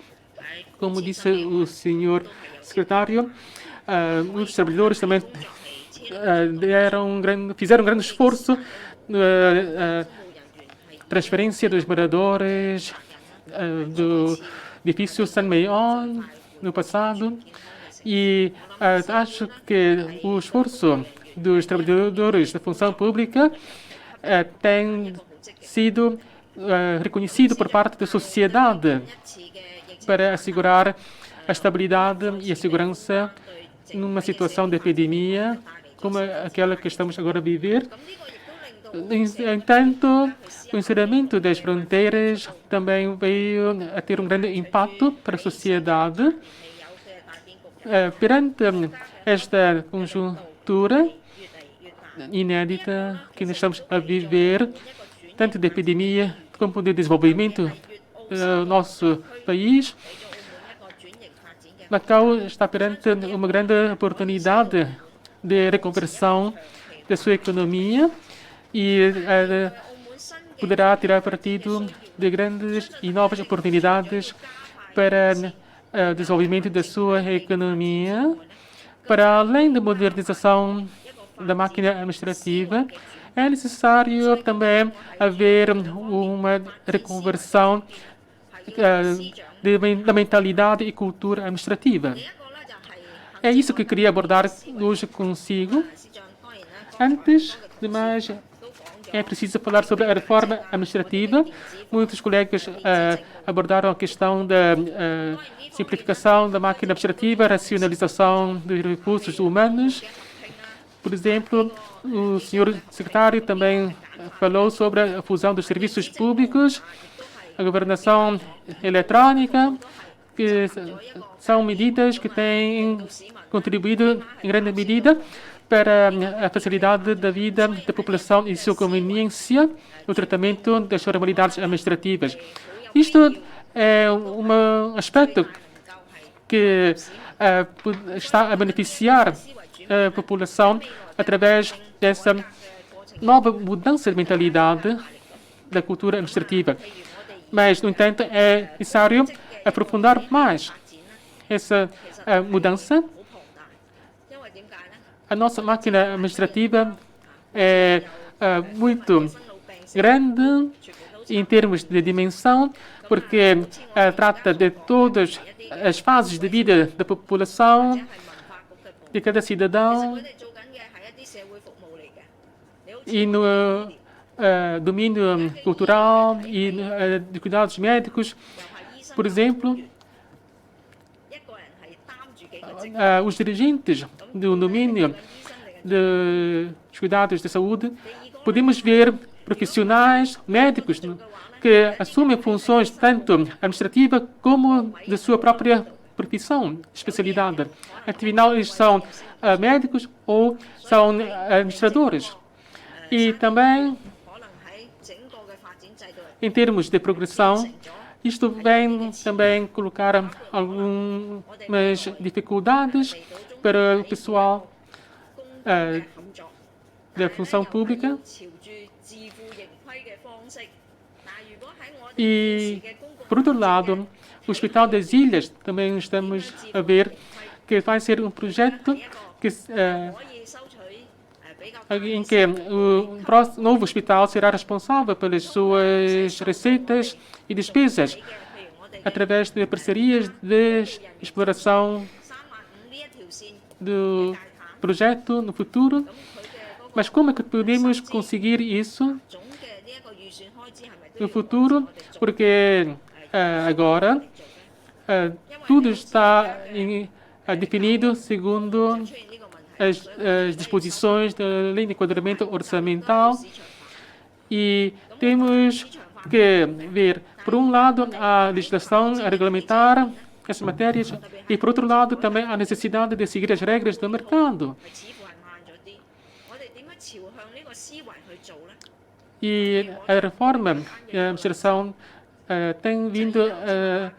Como disse o senhor secretário, os trabalhadores também fizeram um grande esforço na transferência dos moradores do edifício San Meion no passado e acho que o esforço dos trabalhadores da função pública tem sido reconhecido por parte da sociedade para assegurar a estabilidade e a segurança numa situação de epidemia como aquela que estamos agora a viver. No entanto, o encerramento das fronteiras também veio a ter um grande impacto para a sociedade. Perante esta conjuntura inédita que nós estamos a viver, tanto da epidemia como do desenvolvimento nosso país, Macau está perante uma grande oportunidade de reconversão da sua economia e poderá tirar partido de grandes e novas oportunidades para o desenvolvimento da sua economia. Para além da modernização da máquina administrativa, é necessário também haver uma reconversão da mentalidade e cultura administrativa. É isso que queria abordar hoje consigo. Antes de mais, é preciso falar sobre a reforma administrativa. Muitos colegas abordaram a questão da simplificação da máquina administrativa, racionalização dos recursos humanos. Por exemplo, o senhor secretário também falou sobre a fusão dos serviços públicos, a governação eletrônica, que são medidas que têm contribuído em grande medida para a facilidade da vida da população e sua conveniência no tratamento das formalidades administrativas. Isto é um aspecto que está a beneficiar a população através dessa nova mudança de mentalidade da cultura administrativa. Mas, no entanto, é necessário aprofundar mais essa mudança. A nossa máquina administrativa é muito grande em termos de dimensão, porque trata de todas as fases de vida da população, de cada cidadão, e no domínio cultural e de cuidados médicos. Por exemplo, os dirigentes do domínio dos cuidados de saúde, podemos ver profissionais médicos que assumem funções tanto administrativas como de sua própria profissão, especialidade. Afinal, eles são médicos ou são administradores. E também, em termos de progressão, isto vem também colocar algumas dificuldades para o pessoal da função pública. E, por outro lado, o Hospital das Ilhas também estamos a ver que vai ser um projeto que, em que o novo hospital será responsável pelas suas receitas e despesas através de parcerias de exploração do projeto no futuro. Mas como é que podemos conseguir isso no futuro? Porque agora tudo está definido segundo as disposições da Lei de Enquadramento Orçamental e temos que ver, por um lado, a legislação a regulamentar essas matérias e, por outro lado, também a necessidade de seguir as regras do mercado. E a reforma da administração tem vindo a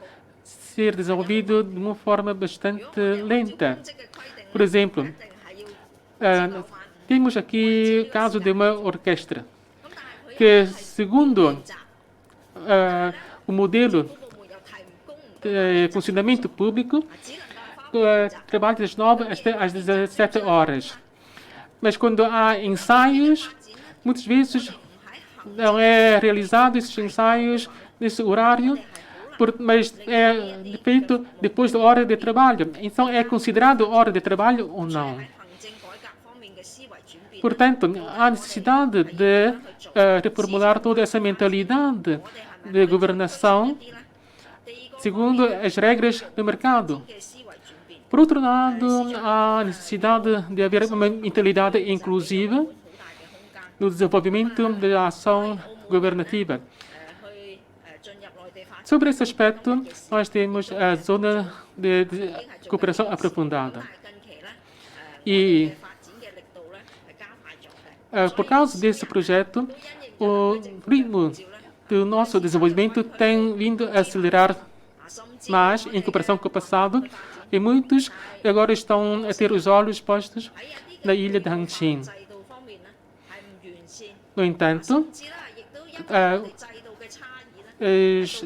ser desenvolvida de uma forma bastante lenta. Por exemplo, temos aqui o caso de uma orquestra que, segundo o modelo de funcionamento público, trabalha das 9 às 17 horas. Mas quando há ensaios, muitas vezes não é realizado esses ensaios nesse horário, mas é feito depois da hora de trabalho. Então, é considerado hora de trabalho ou não? Portanto, há necessidade de reformular toda essa mentalidade de governação segundo as regras do mercado. Por outro lado, há necessidade de haver uma mentalidade inclusiva no desenvolvimento da ação governativa. Sobre esse aspecto, nós temos a zona de cooperação aprofundada. E, por causa desse projeto, o ritmo do nosso desenvolvimento tem vindo a acelerar mais em comparação com o passado e muitos agora estão a ter os olhos postos na ilha de Hangqin. No entanto, as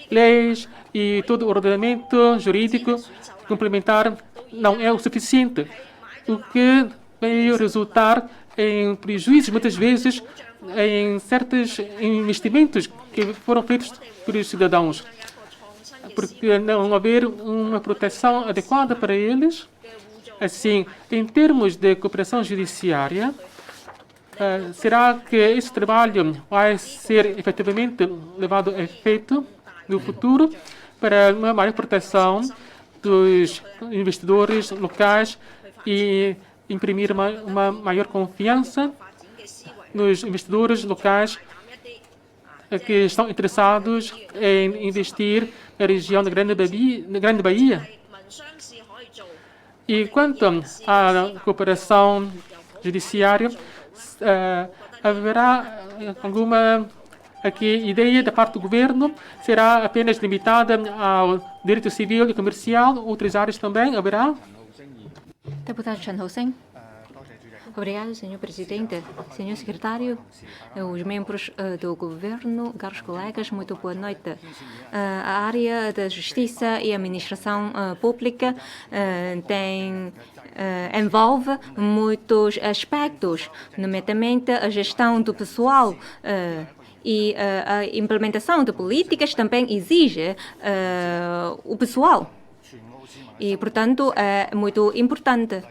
leis e todo o ordenamento jurídico complementar não é o suficiente, o que veio resultar em prejuízos, muitas vezes, em certos investimentos que foram feitos pelos cidadãos, porque não haver uma proteção adequada para eles. Assim, em termos de cooperação judiciária, será que esse trabalho vai ser efetivamente levado a efeito no futuro para uma maior proteção dos investidores locais e imprimir uma maior confiança nos investidores locais que estão interessados em investir na região da Grande Bahia? E quanto à cooperação judiciária, haverá alguma ideia da parte do governo? Será apenas limitada ao direito civil e comercial? Outras áreas também haverá? Deputado Chen Hou-Seng. Obrigado, senhor presidente, senhor secretário, os membros do governo, caros colegas, muito boa noite. A área da justiça e administração pública envolve muitos aspectos, nomeadamente a gestão do pessoal e a implementação de políticas também exige o pessoal. E, portanto, é muito importante.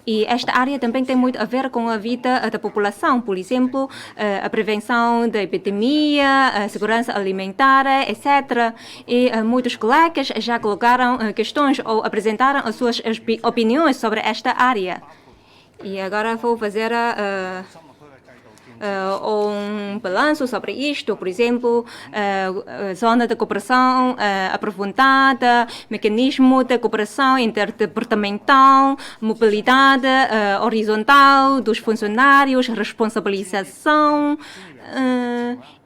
E esta área também tem muito a ver com a vida da população, por exemplo, a prevenção da epidemia, a segurança alimentar, etc. E muitos colegas já colocaram questões ou apresentaram as suas opiniões sobre esta área. E agora vou fazer um balanço sobre isto, por exemplo, zona de cooperação aprofundada, mecanismo de cooperação interdepartamental, mobilidade horizontal dos funcionários, responsabilização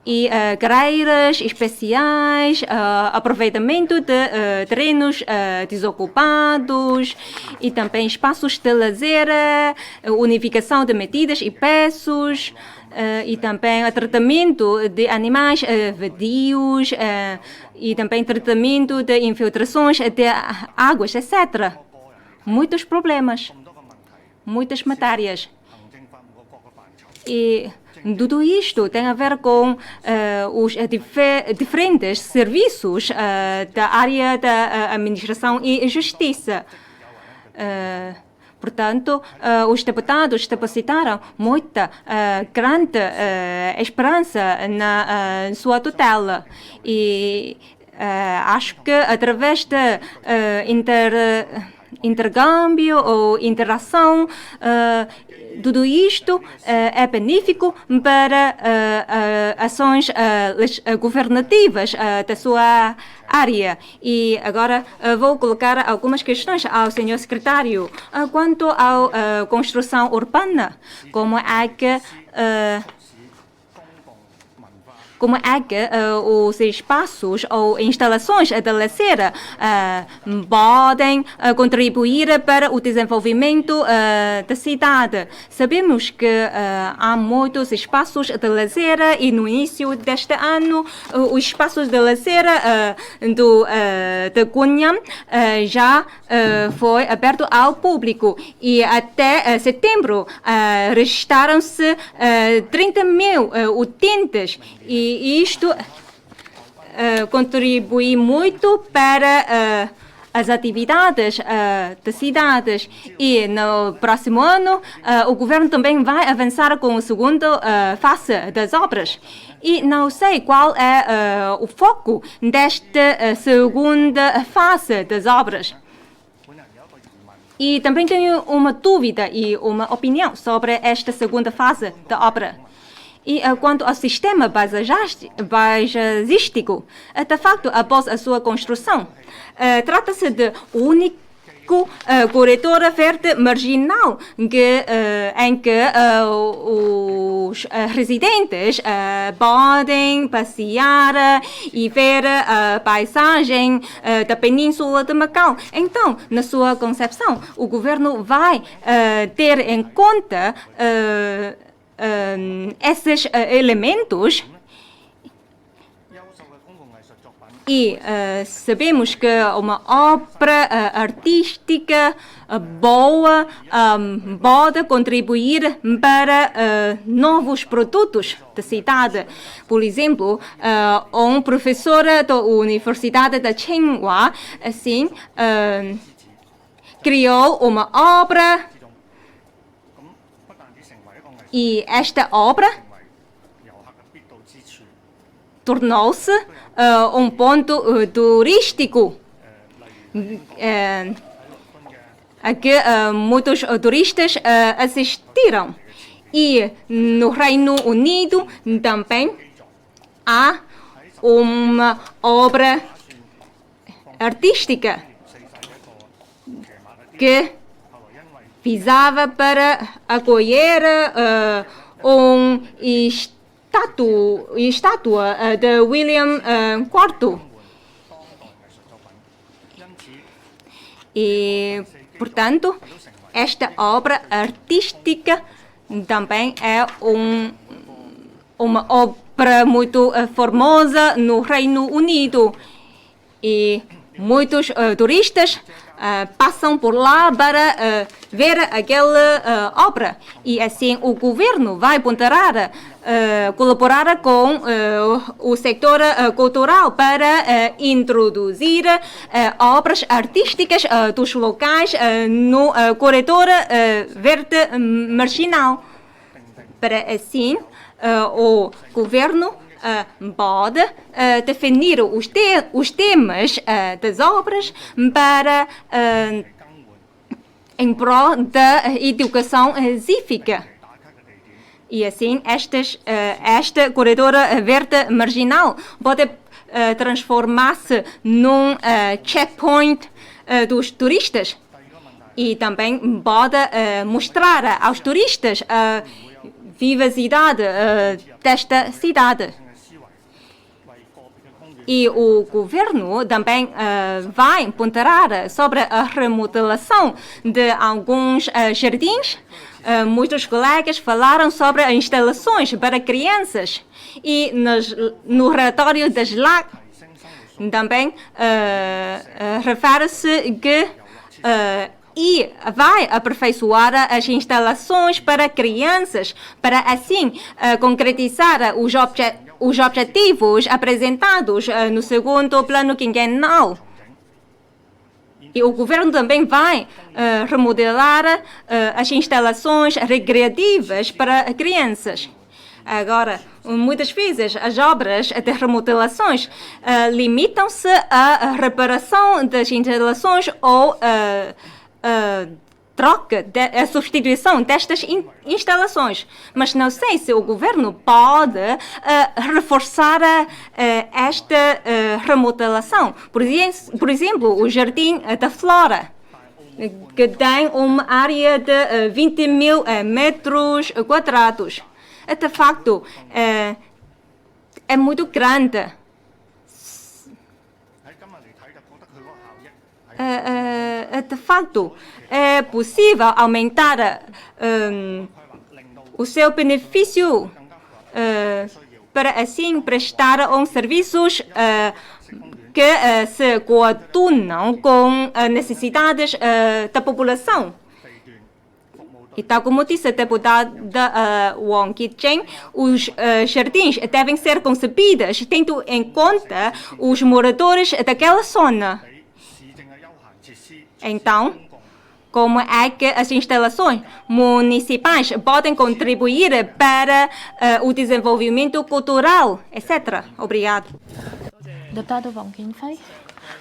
e carreiras especiais, aproveitamento de terrenos desocupados e também espaços de lazer, unificação de medidas e preços, e também tratamento de animais vadios e também tratamento de infiltrações de águas, etc. Muitos problemas, muitas matérias. E tudo isto tem a ver com os diferentes serviços da área da administração e justiça. Portanto, os deputados depositaram muita grande esperança na sua tutela. E acho que através de intercâmbio ou interação, tudo isto é benéfico para ações governativas da sua área. E agora vou colocar algumas questões ao senhor secretário. Quanto à construção urbana, como é que os espaços ou instalações de lazer podem contribuir para o desenvolvimento da cidade. Sabemos que há muitos espaços de lazer e no início deste ano os espaços de lazer de Cunha já foi aberto ao público e até setembro registraram-se 30 mil utentes. E isto contribui muito para as atividades das cidades. E no próximo ano, o governo também vai avançar com a segunda fase das obras. E não sei qual é o foco desta segunda fase das obras. E também tenho uma dúvida e uma opinião sobre esta segunda fase da obra. E quanto ao sistema paisagístico, de facto, após a sua construção, trata-se de único turístico, corredor verde marginal, em que os residentes podem passear e ver a paisagem da Península de Macau. Então, na sua concepção, o governo vai ter em conta esses elementos. E sabemos que uma obra artística boa pode contribuir para novos produtos da cidade. Por exemplo, um professor da Universidade de Tsinghua assim, criou uma obra e esta obra tornou-se um ponto turístico a que muitos turistas assistiram. E no Reino Unido também há uma obra artística que visava para acolher estátua de William IV. E, portanto, esta obra artística também é uma obra muito famosa no Reino Unido. E muitos turistas passam por lá para ver aquela obra. E assim o governo vai ponderar, colaborar com o setor cultural para introduzir obras artísticas dos locais no corredor verde marginal. Para assim o governo pode definir os temas das obras para em prol da educação cívica. E assim, esta corredor verde marginal pode transformar-se num checkpoint dos turistas e também pode mostrar aos turistas a vivacidade desta cidade. E o governo também vai ponderar sobre a remodelação de alguns jardins. Muitos colegas falaram sobre instalações para crianças. E no relatório da SLAC também refere-se que e vai aperfeiçoar as instalações para crianças, para assim concretizar os objetivos apresentados no segundo plano quinquenal. E o governo também vai remodelar as instalações recreativas para crianças. Agora, muitas vezes as obras de remodelações limitam-se à reparação das instalações ou troca, a substituição destas instalações. Mas não sei se o governo pode reforçar esta remodelação. Por exemplo, o Jardim da Flora, que tem uma área de 20 mil metros quadrados. De facto, é muito grande. De facto, é possível aumentar o seu benefício para assim prestar serviços que se coadunam com as necessidades da população. E tal como disse a deputada Wong Kit-cheng, os jardins devem ser concebidos tendo em conta os moradores daquela zona. Então, como é que as instalações municipais podem contribuir para o desenvolvimento cultural, etc. Obrigado. Deputado Wong Kim-fai.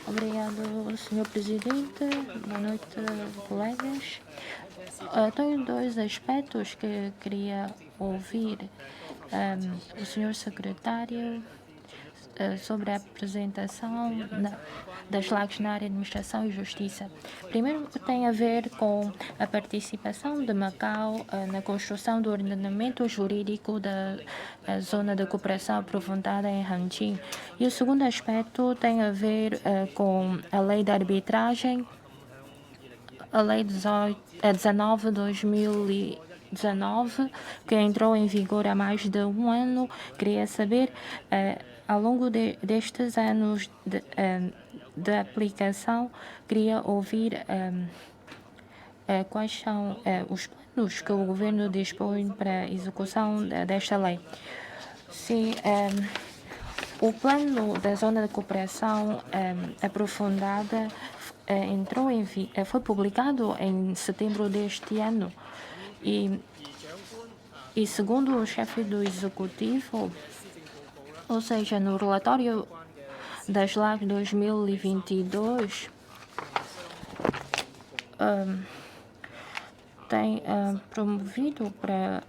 Obrigado, Sr. Presidente. Boa noite, colegas. Tenho dois aspectos que queria ouvir o Sr. Secretário sobre a apresentação das leis na área de administração e justiça. Primeiro, tem a ver com a participação de Macau na construção do ordenamento jurídico da zona de cooperação aprofundada em Hanjin. E o segundo aspecto tem a ver com a lei de arbitragem, a lei 19/2019, que entrou em vigor há mais de um ano. Queria saber, ao longo destes anos de aplicação, queria ouvir quais são os planos que o governo dispõe para a execução desta lei. Sim, o plano da zona de cooperação aprofundada foi publicado em setembro deste ano e segundo o chefe do executivo, ou seja, no relatório das leis 2022, tem promovido para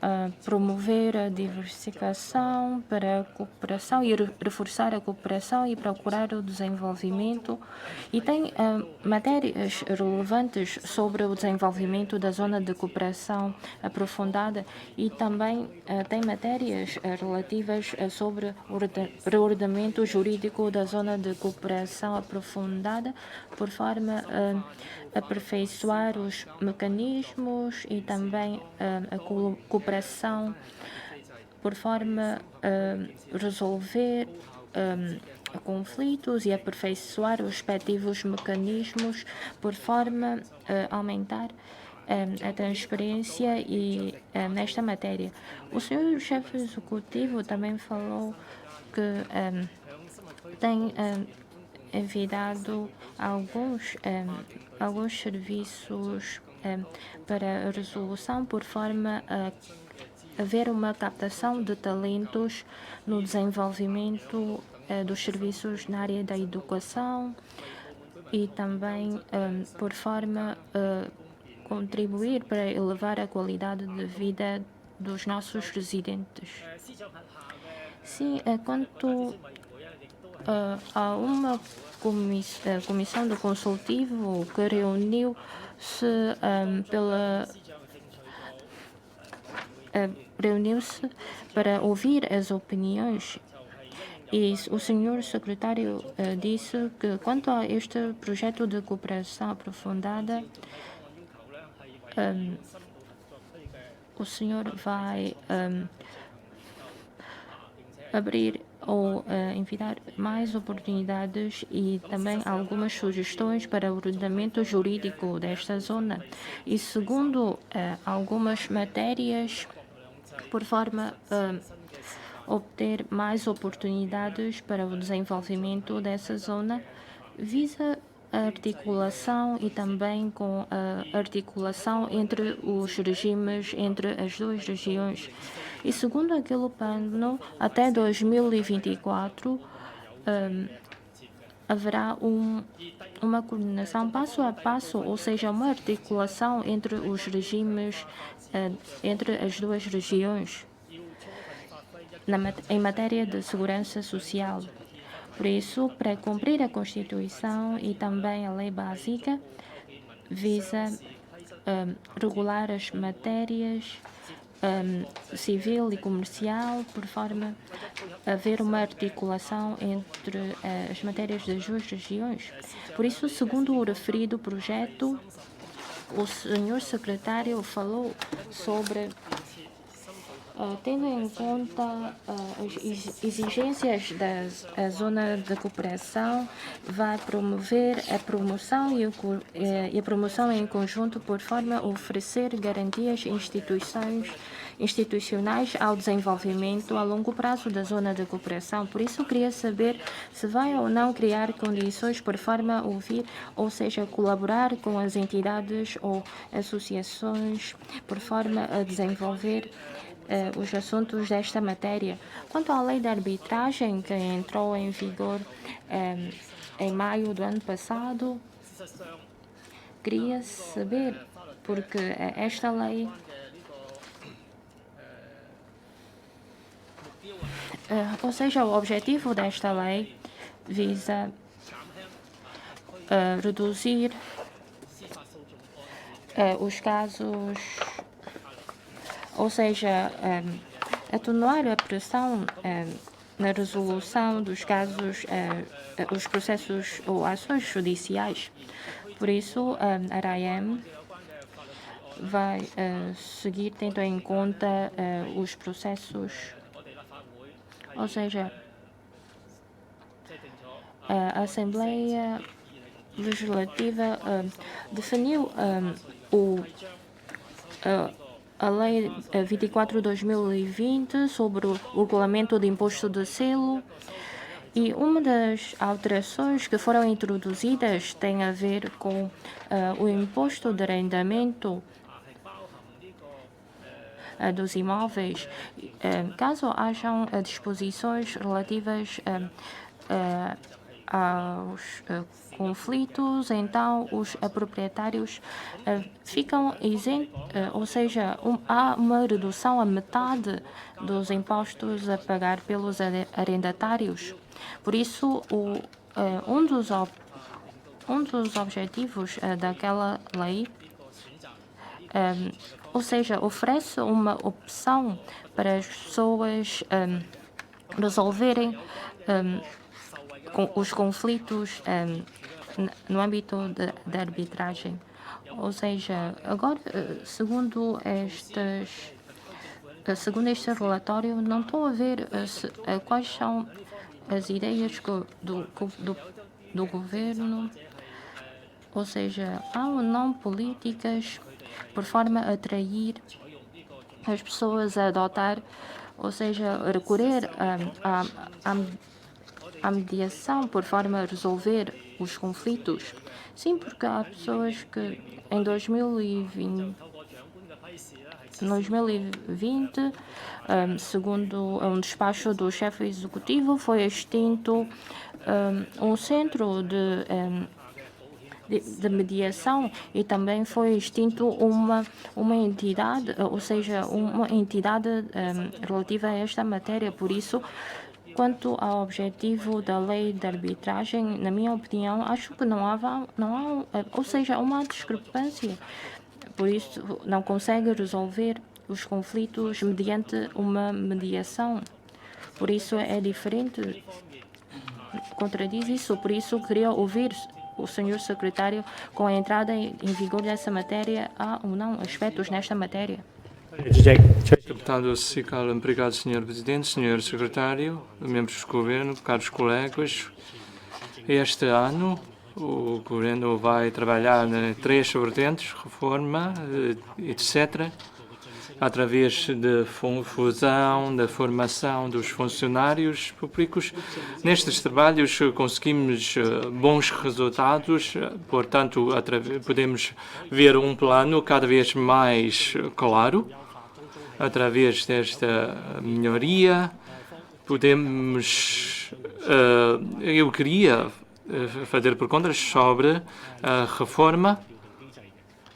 promover a diversificação, para a cooperação e reforçar a cooperação e procurar o desenvolvimento, e tem matérias relevantes sobre o desenvolvimento da zona de cooperação aprofundada, e também tem matérias relativas sobre o reordenamento jurídico da zona de cooperação aprofundada, por forma a aperfeiçoar os mecanismos e também a cooperação, por forma a resolver conflitos e aperfeiçoar os respectivos mecanismos, por forma a aumentar a transparência e nesta matéria. O senhor chefe executivo também falou que tem enviado alguns serviços para a resolução, por forma a haver uma captação de talentos no desenvolvimento dos serviços na área da educação, e também por forma a contribuir para elevar a qualidade de vida dos nossos residentes. Sim, quanto a uma comissão do consultivo que reuniu-se para ouvir as opiniões, e o senhor secretário disse que, quanto a este projeto de cooperação aprofundada, o senhor vai abrir ou enviar mais oportunidades e também algumas sugestões para o ordenamento jurídico desta zona. E segundo algumas matérias, por forma a obter mais oportunidades para o desenvolvimento dessa zona, visa a articulação e também com a articulação entre os regimes, entre as duas regiões. E segundo aquele plano, até 2024, haverá uma coordenação passo a passo, ou seja, uma articulação entre os regimes, entre as duas regiões, em matéria de segurança social. Por isso, para cumprir a Constituição e também a lei básica, visa regular as matérias civil e comercial, por forma a haver uma articulação entre as matérias das duas regiões. Por isso, segundo o referido projeto, o senhor secretário falou sobre, tendo em conta as exigências da zona de cooperação, vai promover a promoção e a promoção em conjunto, por forma a oferecer garantias institucionais ao desenvolvimento a longo prazo da zona de cooperação. Por isso, queria saber se vai ou não criar condições por forma a ouvir, ou seja, colaborar com as entidades ou associações, por forma a desenvolver os assuntos desta matéria. Quanto à lei de arbitragem, que entrou em vigor em maio do ano passado, queria saber, porque esta lei Ou seja, o objetivo desta lei visa reduzir os casos, ou seja, atenuar a pressão na resolução dos casos, os processos ou ações judiciais. Por isso, a RAEM vai seguir tendo em conta os processos, ou seja, a Assembleia Legislativa definiu a Lei 24/2020 sobre o regulamento do imposto de selo, e uma das alterações que foram introduzidas tem a ver com o imposto de arrendamento dos imóveis. Caso hajam disposições relativas aos conflitos, então os proprietários ficam isentos, ou seja, há uma redução à metade dos impostos a pagar pelos arrendatários. Por isso, um dos objetivos daquela lei, ou seja, oferece uma opção para as pessoas resolverem os conflitos no âmbito da arbitragem. Ou seja, agora, segundo este relatório, não estou a ver quais são as ideias do governo, ou seja, há ou não políticas por forma a atrair as pessoas a adotar, ou seja, recorrer à mediação por forma a resolver os conflitos. Sim, porque há pessoas que em 2020, segundo um despacho do chefe executivo, foi extinto um centro de mediação, e também foi extinto uma entidade, ou seja, uma entidade relativa a esta matéria. Por isso, quanto ao objetivo da lei de arbitragem, na minha opinião, acho que não há, ou seja, uma discrepância. Por isso, não consegue resolver os conflitos mediante uma mediação. Por isso, é diferente, contradiz isso. Por isso, queria ouvir o senhor secretário, com a entrada em vigor dessa matéria, há ou não aspectos nesta matéria? Deputado Sical, obrigado, Sr. Presidente, Sr. Secretário, membros do Governo, caros colegas. Este ano, o Governo vai trabalhar em 3 vertentes: reforma, etc., através da fusão, da formação dos funcionários públicos. Nestes trabalhos conseguimos bons resultados, portanto, podemos ver um plano cada vez mais claro. Através desta melhoria, podemos... eu queria fazer perguntas sobre a reforma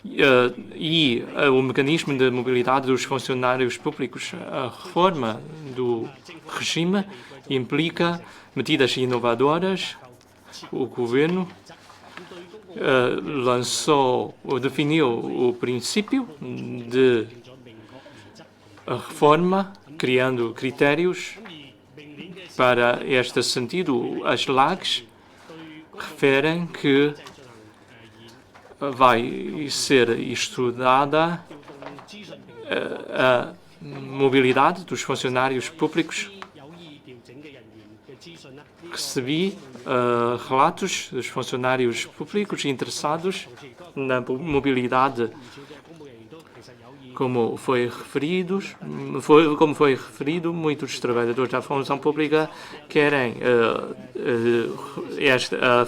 e o mecanismo de mobilidade dos funcionários públicos. A reforma do regime implica medidas inovadoras. O governo definiu o princípio de a reforma, criando critérios para este sentido. As LAGs referem que vai ser estudada a mobilidade dos funcionários públicos. Recebi relatos dos funcionários públicos interessados na mobilidade. Como foi referido, muitos trabalhadores da função pública querem esta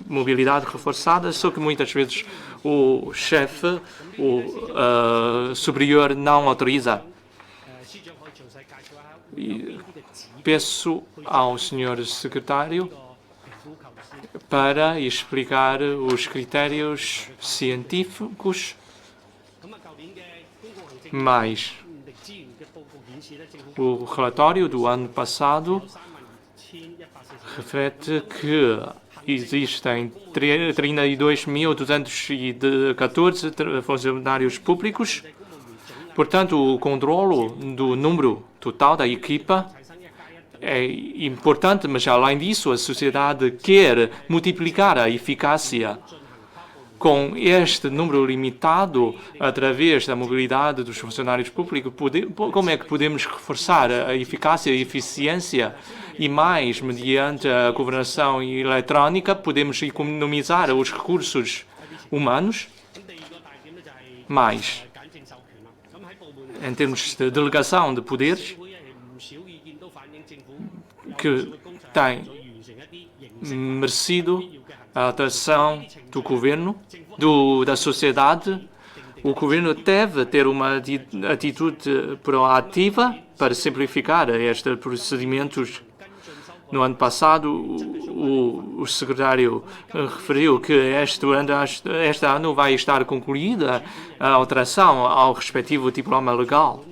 mobilidade reforçada, só que muitas vezes o chefe, o superior, não autoriza. E peço ao senhor secretário para explicar os critérios científicos mais O relatório do ano passado reflete que existem 32.214 funcionários públicos. Portanto, o controle do número total da equipa é importante, mas além disso, a sociedade quer multiplicar a eficácia. Com este número limitado, através da mobilidade dos funcionários públicos, como é que podemos reforçar a eficácia e eficiência? E mais, mediante a governação eletrónica, podemos economizar os recursos humanos. Mais, em termos de delegação de poderes, que tem merecido a atenção do governo, da sociedade. O governo deve ter uma atitude proativa para simplificar estes procedimentos. No ano passado, o secretário referiu que este ano vai estar concluída a alteração ao respectivo diploma legal.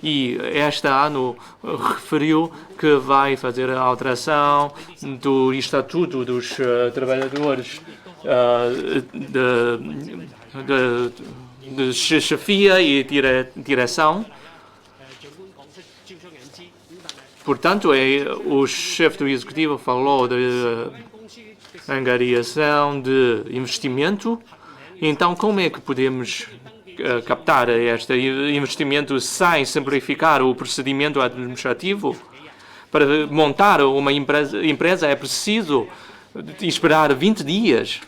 E este ano referiu que vai fazer a alteração do Estatuto dos Trabalhadores de chefia e direção. Portanto, o chefe do Executivo falou de angariação de investimento. Então, como é que podemos captar este investimento sem simplificar o procedimento administrativo? Para montar uma empresa é preciso esperar 20 dias.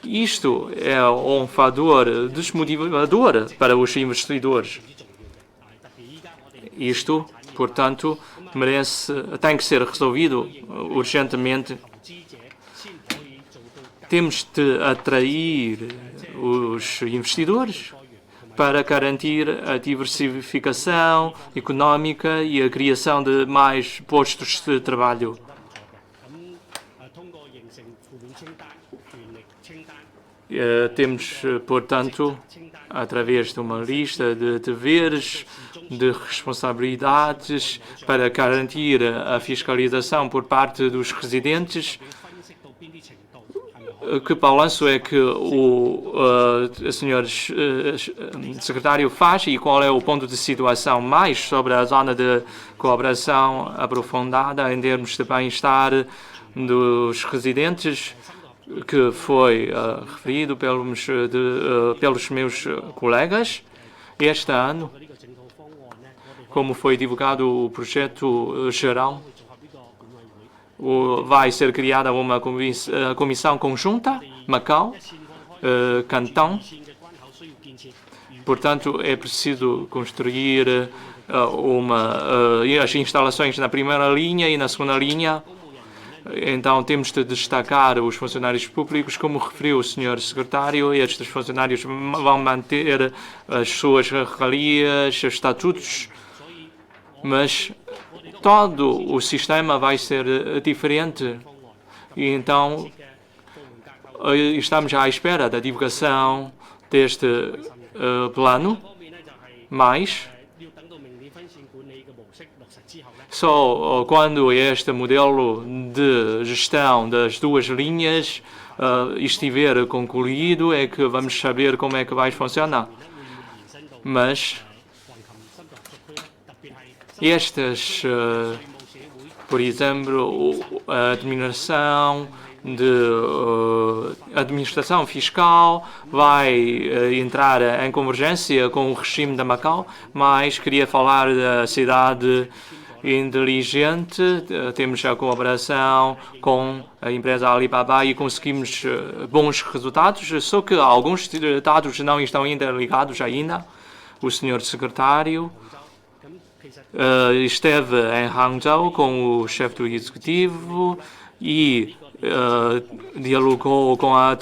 Isto é um fator desmotivador para os investidores. Isto, portanto, tem que ser resolvido urgentemente. Temos de atrair os investidores para garantir a diversificação económica e a criação de mais postos de trabalho. Temos, portanto, através de uma lista de deveres, de responsabilidades para garantir a fiscalização por parte dos residentes. Que balanço é que o senhor secretário faz e qual é o ponto de situação mais sobre a zona de cooperação aprofundada em termos de bem-estar dos residentes, que foi referido pelos meus colegas este ano, como foi divulgado o projeto geral. Vai ser criada uma comissão conjunta, Macau, Cantão. Portanto, é preciso construir as instalações na primeira linha e na segunda linha. Então, temos de destacar os funcionários públicos, como referiu o senhor secretário. Estes funcionários vão manter as suas regalias, estatutos, mas todo o sistema vai ser diferente. E então, estamos à espera da divulgação deste plano, mas só quando este modelo de gestão das duas linhas estiver concluído é que vamos saber como é que vai funcionar. Mas estas, por exemplo, a administração fiscal vai entrar em convergência com o regime da Macau, mas queria falar da cidade inteligente. Temos a colaboração com a empresa Alibaba e conseguimos bons resultados, só que alguns dados não estão interligados ainda. O senhor secretário esteve em Hangzhou com o chefe do executivo e dialogou com a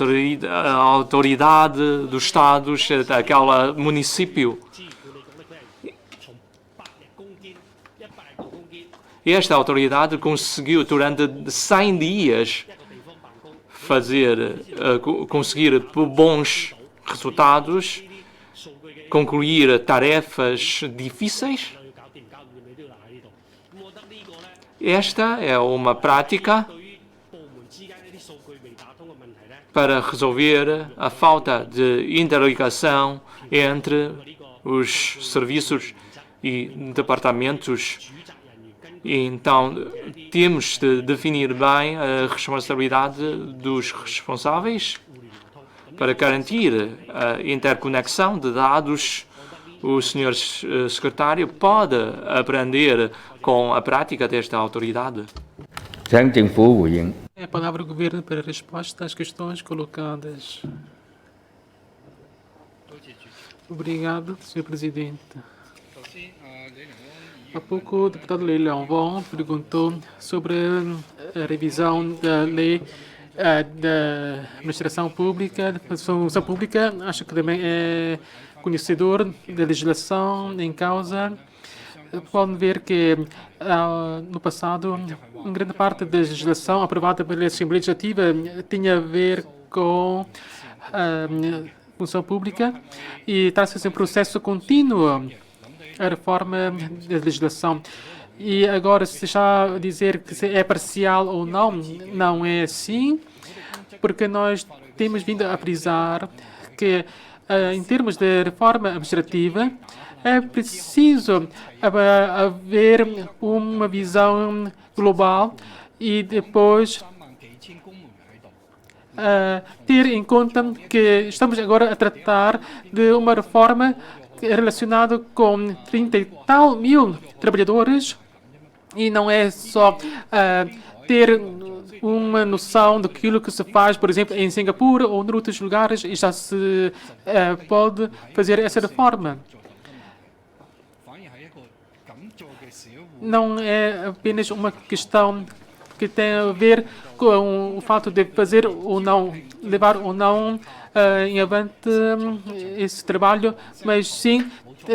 autoridade dos estados daquele município. E esta autoridade conseguiu, durante 100 dias, conseguir bons resultados concluir tarefas difíceis. Esta é uma prática para resolver a falta de interligação entre os serviços e departamentos. Então, temos de definir bem a responsabilidade dos responsáveis para garantir a interconexão de dados. O senhor secretário pode aprender com a prática desta autoridade. É a palavra do governo para resposta às questões colocadas. Obrigado, senhor presidente. Há pouco o deputado Lei Leão perguntou sobre a revisão da lei da administração pública, da função pública. Acho que também é conhecedor da legislação em causa. Podem ver que no passado, uma grande parte da legislação aprovada pela Assembleia Legislativa tinha a ver com a função pública e está-se em processo contínuo a reforma da legislação. E agora, se já dizer que é parcial ou não, não é assim, porque nós temos vindo a frisar que, em termos de reforma administrativa, é preciso haver uma visão global e depois ter em conta que estamos agora a tratar de uma reforma relacionada com 30 e tal mil trabalhadores e não é só ter uma noção daquilo que se faz, por exemplo, em Singapura ou em outros lugares e já se pode fazer essa reforma. Não é apenas uma questão que tem a ver com o fato de fazer ou não, levar ou não em avante esse trabalho, mas sim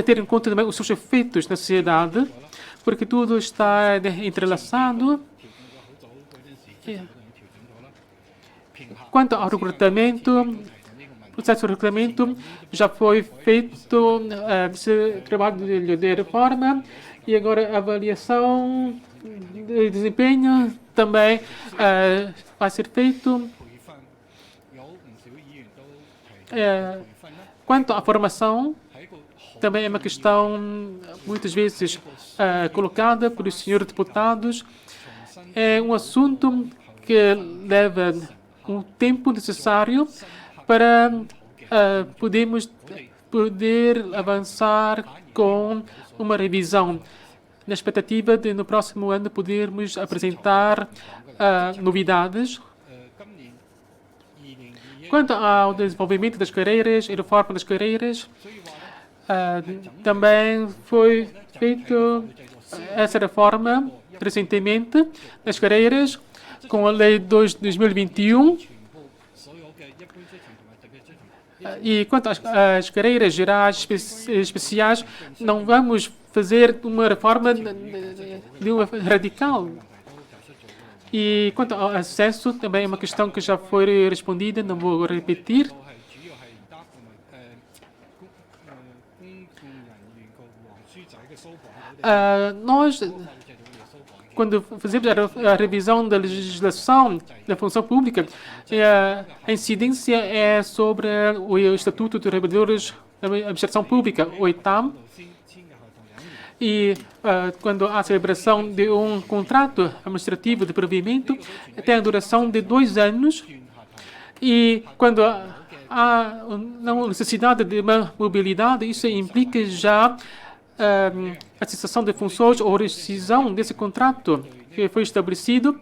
ter em conta também os seus efeitos na sociedade, porque tudo está entrelaçado. Quanto ao recrutamento, o processo de recrutamento já foi feito esse trabalho de reforma e agora a avaliação de desempenho também vai ser feito. Quanto à formação, também é uma questão muitas vezes colocada pelos senhores deputados. É um assunto que leva um tempo necessário para poder avançar com uma revisão, na expectativa de no próximo ano podermos apresentar novidades. Quanto ao desenvolvimento das carreiras e reforma das carreiras, também foi feita essa reforma recentemente das carreiras com a Lei 2 de 2021. E quanto às carreiras gerais especiais, não vamos fazer uma reforma radical. E quanto ao acesso, também é uma questão que já foi respondida, não vou repetir. Nós, quando fazemos a revisão da legislação da função pública, a incidência é sobre o Estatuto dos Trabalhadores da Administração Pública, o ITAM, e quando há a celebração de um contrato administrativo de provimento, tem a duração de 2 anos, e quando há não necessidade de uma mobilidade, isso implica já a cessação de funções ou rescisão desse contrato que foi estabelecido.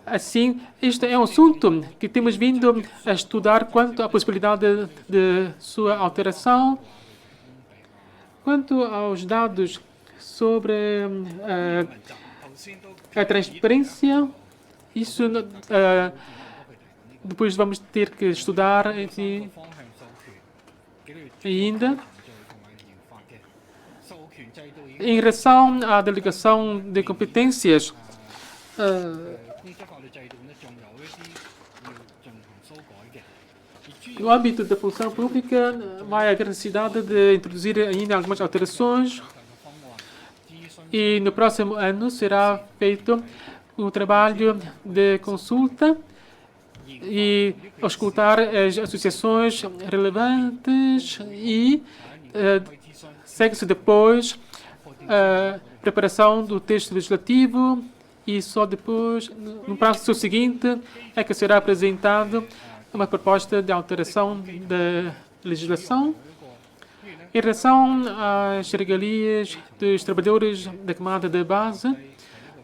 Assim, este é um assunto que temos vindo a estudar quanto à possibilidade de sua alteração. Quanto aos dados sobre a transparência, isso depois vamos ter que estudar ainda. Em relação à delegação de competências, No âmbito da função pública, vai haver necessidade de introduzir ainda algumas alterações e no próximo ano será feito o trabalho de consulta e escutar as associações relevantes e segue-se depois a preparação do texto legislativo e só depois, no prazo seguinte, é que será apresentado uma proposta de alteração da legislação em relação às regalias dos trabalhadores da camada de base.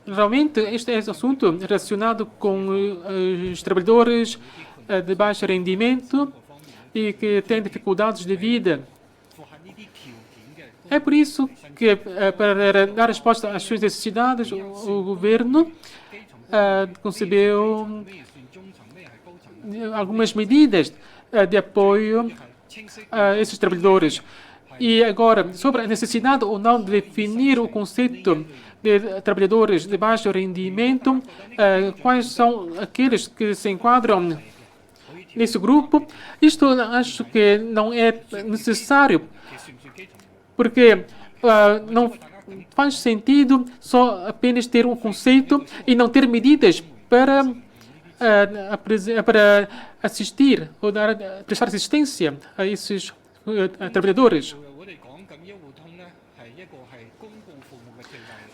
Realmente, este é um assunto relacionado com os trabalhadores de baixo rendimento e que têm dificuldades de vida. É por isso que, para dar resposta às suas necessidades, o governo concebeu algumas medidas de apoio a esses trabalhadores. E agora, sobre a necessidade ou não de definir o conceito de trabalhadores de baixo rendimento, quais são aqueles que se enquadram nesse grupo, isto acho que não é necessário, porque não faz sentido só apenas ter um conceito e não ter medidas para assistir ou prestar assistência a esses trabalhadores.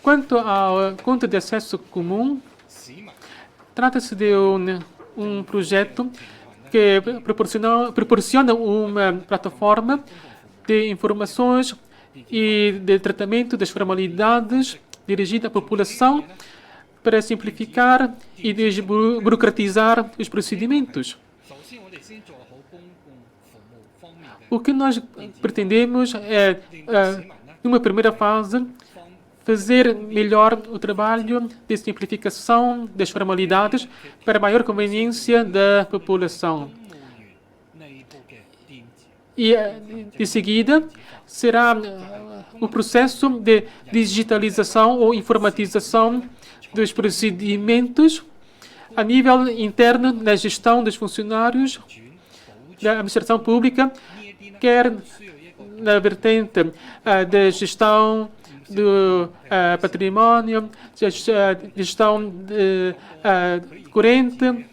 Quanto à conta de acesso comum, trata-se de um projeto que proporciona uma plataforma de informações e de tratamento das formalidades dirigida à população para simplificar e desburocratizar os procedimentos. O que nós pretendemos é, numa primeira fase, fazer melhor o trabalho de simplificação das formalidades para maior conveniência da população. E, de seguida, será o processo de digitalização ou informatização dos procedimentos a nível interno na gestão dos funcionários da administração pública, quer na vertente da gestão do património, gestão corrente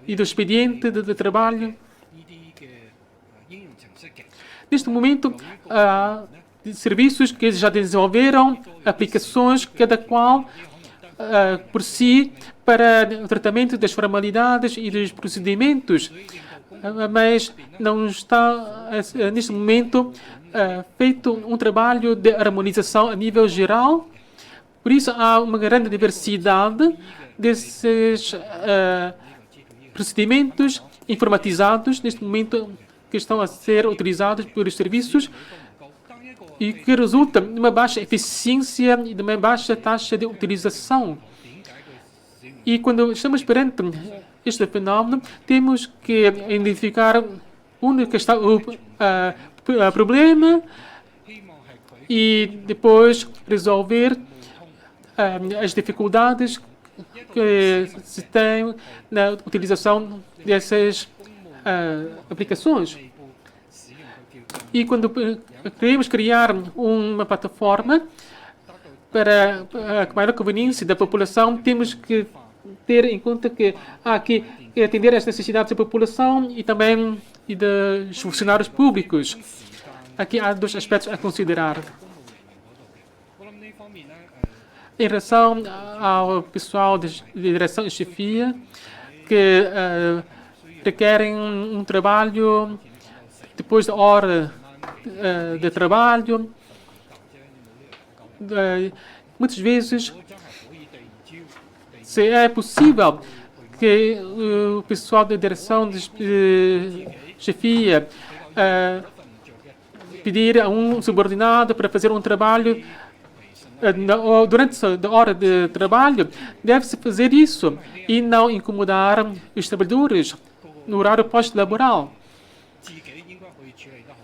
e do expediente de trabalho. Neste momento, há serviços que já desenvolveram aplicações, cada qual por si, para o tratamento das formalidades e dos procedimentos, mas não está, neste momento, feito um trabalho de harmonização a nível geral. Por isso, há uma grande diversidade desses procedimentos informatizados, neste momento, que estão a ser utilizados pelos serviços e que resulta de uma baixa eficiência e de uma baixa taxa de utilização. E quando estamos perante este fenómeno, temos que identificar onde está o problema e depois resolver as dificuldades que se tem na utilização dessas aplicações. E quando queremos criar uma plataforma para a maior conveniência da população, temos que ter em conta que há que atender às necessidades da população e também dos funcionários públicos. Aqui há dois aspectos a considerar. Em relação ao pessoal de direção e chefia, que requerem um trabalho depois da hora de trabalho, muitas vezes se é possível que o pessoal da direção de chefia pedir a um subordinado para fazer um trabalho durante a hora de trabalho, deve-se fazer isso e não incomodar os trabalhadores no horário pós-laboral.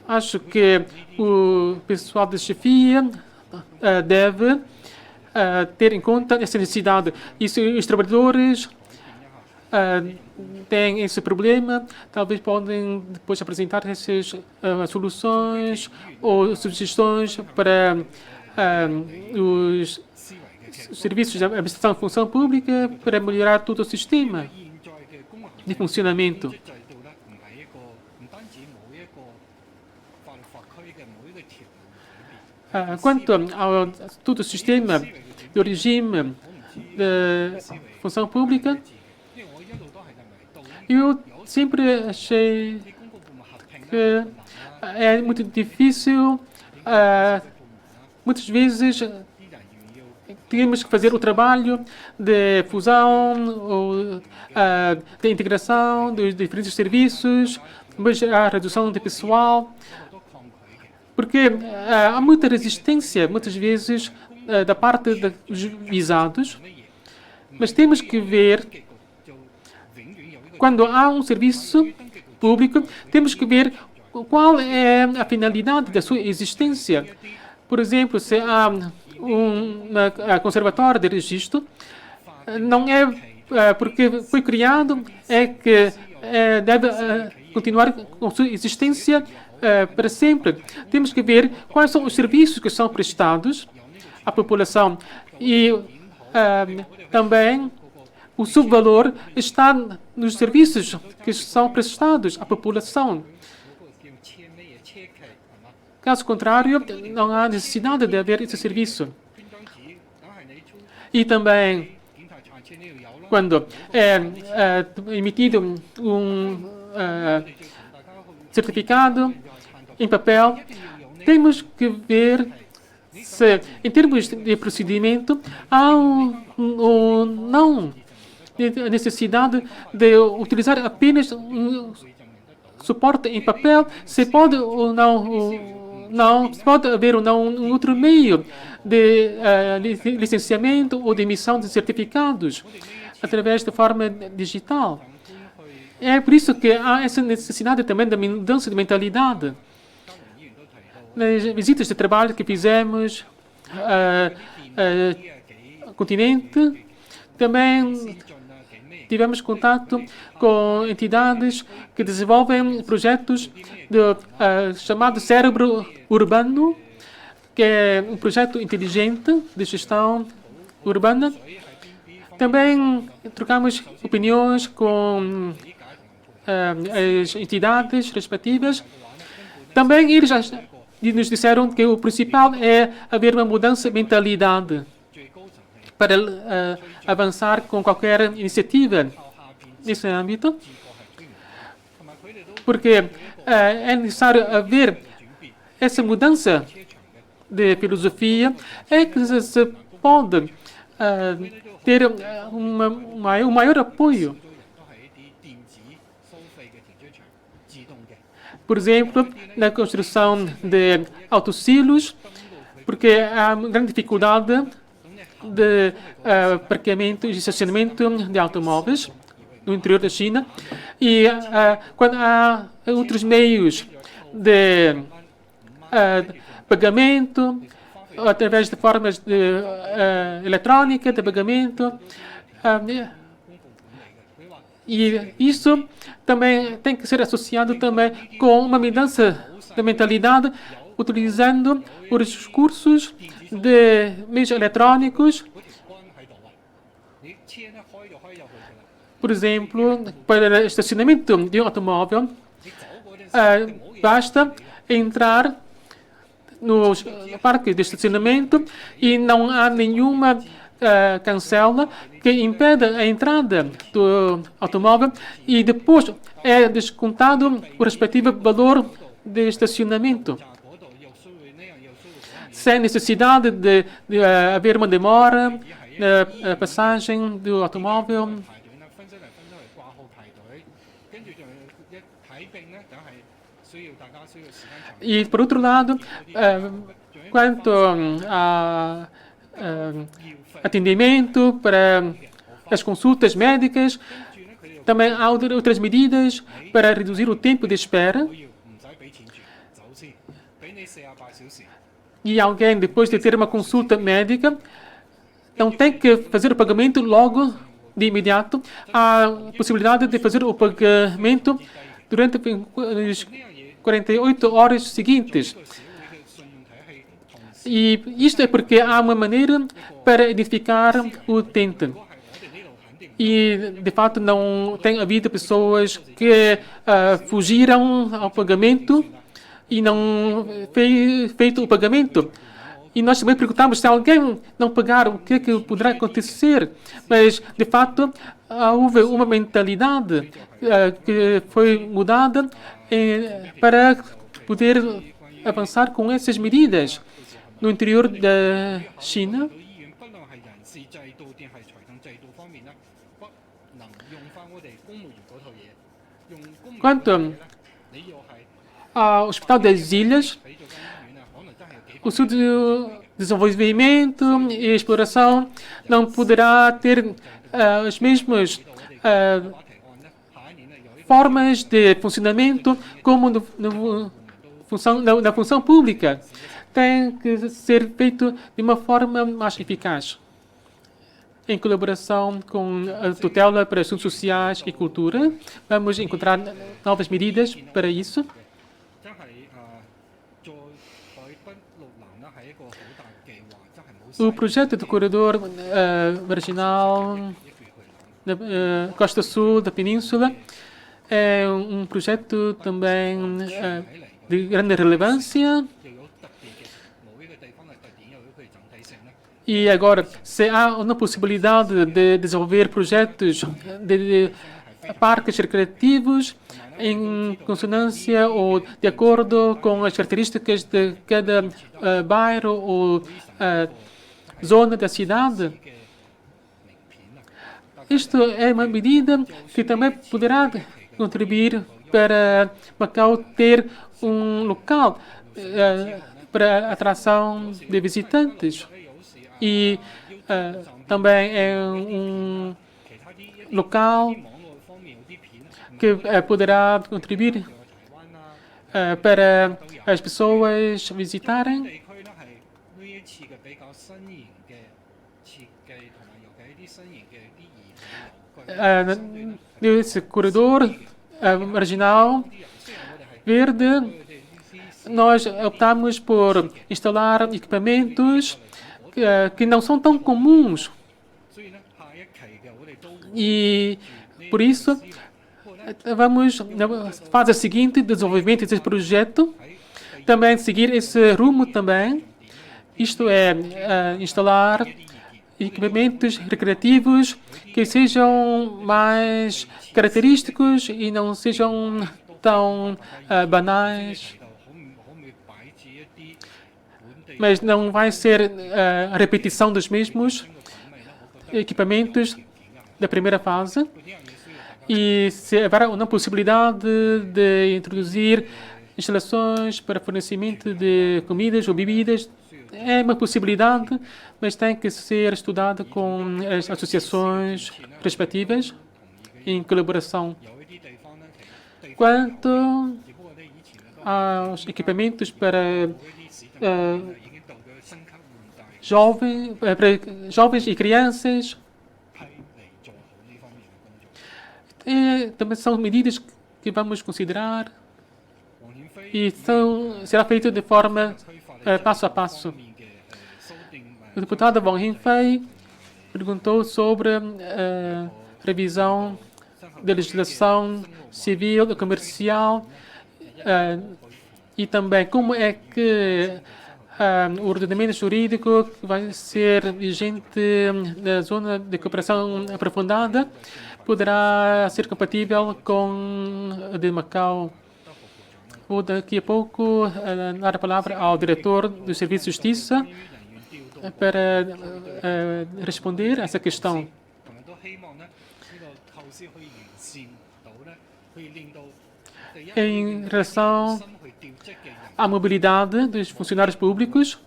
Acho que o pessoal de chefia deve ter em conta essa necessidade. E se os trabalhadores têm esse problema, talvez podem depois apresentar essas soluções ou sugestões para os serviços de administração e função pública para melhorar todo o sistema de funcionamento. Quanto ao todo o sistema do regime de função pública, eu sempre achei que é muito difícil. Muitas vezes temos que fazer o trabalho de fusão ou de integração dos diferentes serviços, mas a redução de pessoal, porque há muita resistência, muitas vezes, da parte dos visados, mas temos que ver, quando há um serviço público, temos que ver qual é a finalidade da sua existência. Por exemplo, se há um conservatório de registro, não é porque foi criado, é que deve continuar com sua existência para sempre. Temos que ver quais são os serviços que são prestados à população e também o subvalor está nos serviços que são prestados à população. Caso contrário, não há necessidade de haver esse serviço. E também, quando é emitido um certificado em papel, temos que ver se, em termos de procedimento, há ou não a necessidade de utilizar apenas um suporte em papel, se pode ou não, se pode haver ou não um outro meio de licenciamento ou de emissão de certificados através da forma digital. É por isso que há essa necessidade também da mudança de mentalidade. Nas visitas de trabalho que fizemos ao continente, também tivemos contato com entidades que desenvolvem projetos chamado Cérebro Urbano, que é um projeto inteligente de gestão urbana. Também trocamos opiniões com as entidades respectivas. Também eles nos disseram que o principal é haver uma mudança de mentalidade para avançar com qualquer iniciativa nesse âmbito, porque é necessário haver essa mudança de filosofia, é que se pode ter um maior apoio. Por exemplo, na construção de autossilos, porque há uma grande dificuldade de parqueamento e estacionamento de automóveis no interior da China. E quando há outros meios de pagamento, através de formas de, eletrônica de pagamento, e isso também tem que ser associado também com uma mudança de mentalidade, utilizando os recursos de meios eletrônicos. Por exemplo, para estacionamento de um automóvel, basta entrar no parque de estacionamento e não há nenhuma cancela que impeda a entrada do automóvel e depois é descontado o respectivo valor de estacionamento. Sem necessidade de haver uma demora na passagem do automóvel. E, por outro lado, quanto a atendimento para as consultas médicas, também há outras medidas para reduzir o tempo de espera. E alguém, depois de ter uma consulta médica, não tem que fazer o pagamento logo de imediato, há a possibilidade de fazer o pagamento durante as 48 horas seguintes. E isto é porque há uma maneira para identificar o utente. E, de fato, não tem havido pessoas que fugiram ao pagamento e não feito o pagamento. E nós também perguntamos se alguém não pagar, o que é que poderá acontecer. Mas, de fato, houve uma mentalidade que foi mudada para poder avançar com essas medidas. No interior da China, quanto ao Hospital das Ilhas, o seu desenvolvimento e exploração não poderá ter as mesmas formas de funcionamento como na função pública. Tem que ser feito de uma forma mais eficaz, em colaboração com a tutela para assuntos sociais e cultura. Vamos encontrar novas medidas para isso. O projeto do corredor marginal da Costa Sul da Península é um projeto também de grande relevância. E agora, se há uma possibilidade de desenvolver projetos de parques recreativos em consonância ou de acordo com as características de cada bairro ou zona da cidade, isto é uma medida que também poderá contribuir para Macau ter um local para atração de visitantes. E também é um local que poderá contribuir para as pessoas visitarem. Nesse corredor marginal verde, nós optamos por instalar equipamentos que não são tão comuns. E, por isso, vamos, na fase seguinte, desenvolvimento desse projeto, também seguir esse rumo também, isto é, instalar equipamentos recreativos que sejam mais característicos e não sejam tão banais. Mas não vai ser a repetição dos mesmos equipamentos da primeira fase. E se haverá uma possibilidade de introduzir instalações para fornecimento de comidas ou bebidas, é uma possibilidade, mas tem que ser estudada com as associações respectivas, em colaboração. Quanto aos equipamentos para jovens e crianças, também são medidas que vamos considerar e será feito de forma passo a passo. O deputado Wang Hengfei perguntou sobre a revisão da legislação civil e comercial e também como é que o ordenamento jurídico vai ser vigente na zona de cooperação aprofundada poderá ser compatível com a de Macau. Vou daqui a pouco dar a palavra ao diretor do Serviço de Justiça para responder a essa questão. Em relação à mobilidade dos funcionários públicos,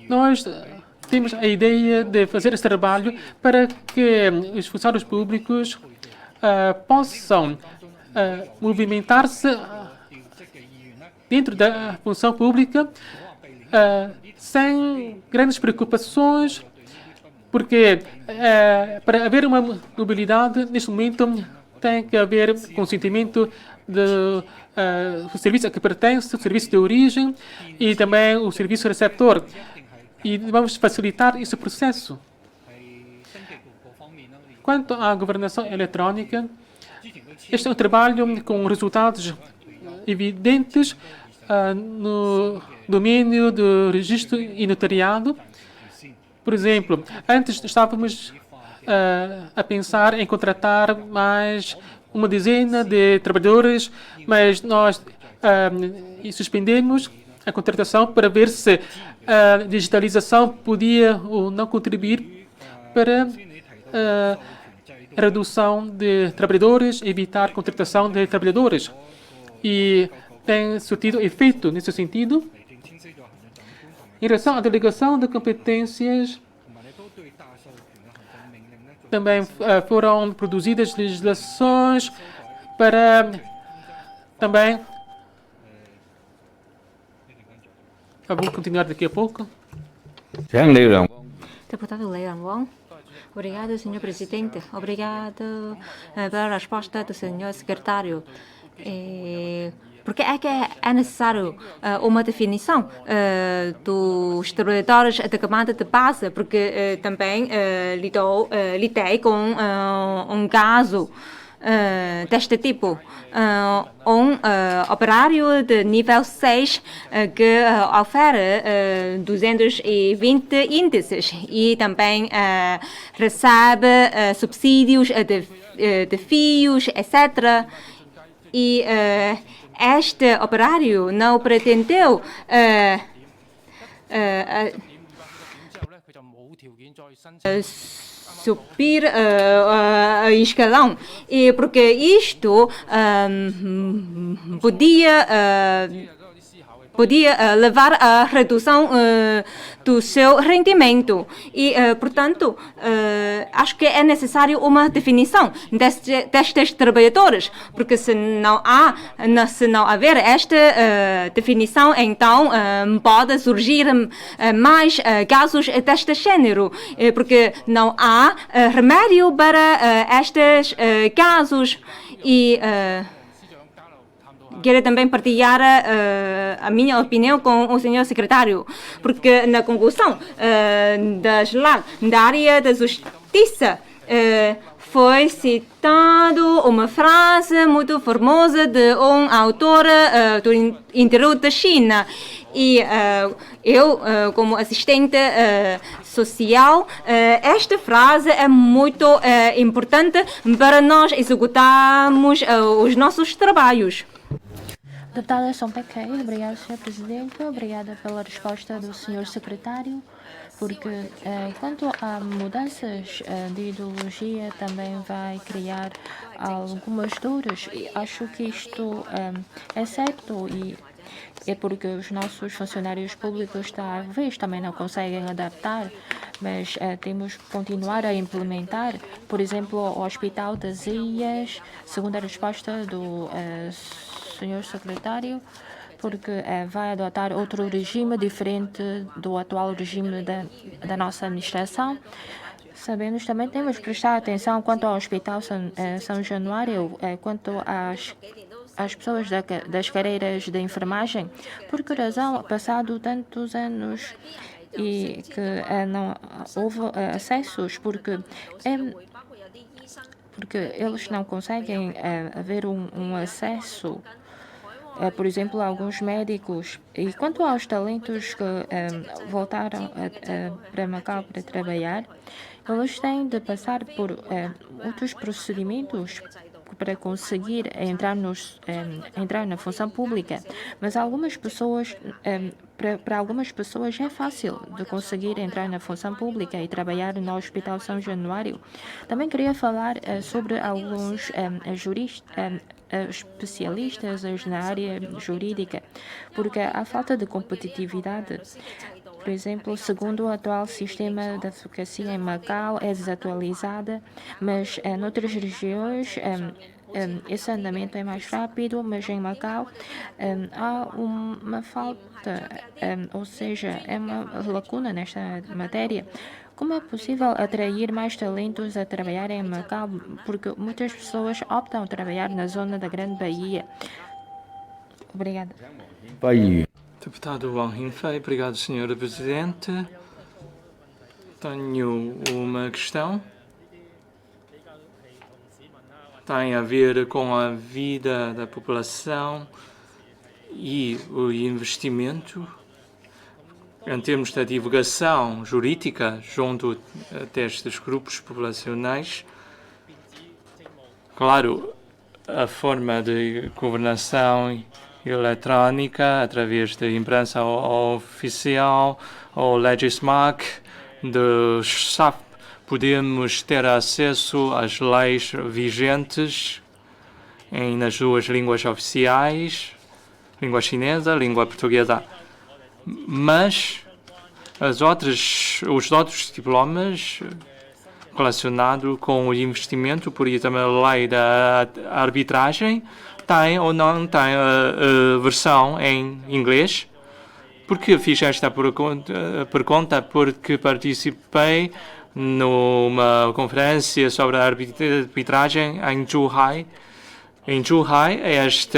nós temos a ideia de fazer esse trabalho para que os funcionários públicos possam movimentar-se dentro da função pública sem grandes preocupações Porque para haver uma mobilidade, neste momento, tem que haver consentimento do serviço a que pertence, o serviço de origem e também o serviço receptor. E vamos facilitar esse processo. Quanto à governação eletrônica, este é um trabalho com resultados evidentes no domínio do registro e notariado. Por exemplo, antes estávamos a pensar em contratar mais uma dezena de trabalhadores, mas nós suspendemos a contratação para ver se a digitalização podia ou não contribuir para a redução de trabalhadores, evitar contratação de trabalhadores. E tem surtido efeito nesse sentido. Em relação à delegação de competências, também foram produzidas legislações para também... Vou continuar daqui a pouco. Deputado Leon Wong. Obrigado, senhor presidente. Obrigado pela resposta do senhor secretário. Porque é que é necessário uma definição dos trabalhadores de camada de base, porque também lidei com um caso deste tipo. Operário de nível 6 que oferece 220 índices e também recebe subsídios de fios, etc. E este operário não pretendeu subir escalão, e porque isto podia levar à redução do seu rendimento. E, portanto, acho que é necessário uma definição destes trabalhadores, porque se não haver esta definição, então pode surgir mais casos deste gênero, porque não há remédio para estes casos. E quero também partilhar a minha opinião com o senhor secretário, porque na conclusão da área da justiça foi citado uma frase muito famosa de um autor do interior da China. E eu, como assistente social, esta frase é muito importante para nós executarmos os nossos trabalhos. Deputada São Pequei, obrigada, Sr. Presidente, obrigada pela resposta do Sr. Secretário, porque quanto a mudanças de ideologia também vai criar algumas dores, e acho que isto é certo, e é porque os nossos funcionários públicos talvez também não conseguem adaptar, mas temos que continuar a implementar. Por exemplo, o Hospital das Ilhas, segundo a resposta do senhor secretário, porque vai adotar outro regime diferente do atual regime da nossa administração. Sabemos também temos que prestar atenção quanto ao Hospital São Januário, quanto às pessoas das carreiras de enfermagem. Por que razão, passado tantos anos e que não houve acessos, porque eles não conseguem haver um acesso, por exemplo, a alguns médicos. E quanto aos talentos que voltaram para Macau para trabalhar, eles têm de passar por outros procedimentos para conseguir entrar na função pública, mas algumas pessoas, para algumas pessoas é fácil de conseguir entrar na função pública e trabalhar no Hospital São Januário. Também queria falar sobre alguns especialistas na área jurídica, porque a falta de competitividade. Por exemplo, segundo o atual sistema de advocacia em Macau, é desatualizada, mas noutras regiões esse andamento é mais rápido, mas em Macau há uma falta, ou seja, é uma lacuna nesta matéria. Como é possível atrair mais talentos a trabalhar em Macau? Porque muitas pessoas optam a trabalhar na zona da Grande Bahia. Obrigada. Deputado Wang Hinfei, obrigado, Sr. Presidente. Tenho uma questão. Tem a ver com a vida da população e o investimento em termos da divulgação jurídica junto destes grupos populacionais. Claro, a forma de governação eletrónica através da imprensa oficial ou Legismac do SAP, podemos ter acesso às leis vigentes nas duas línguas oficiais, língua chinesa, língua portuguesa. Mas os outros diplomas relacionados com o investimento, por exemplo, a lei da arbitragem, tem ou não tem a versão em inglês? Porque fiz esta pergunta porque participei numa conferência sobre a arbitragem em Zhuhai. Em Zhuhai, este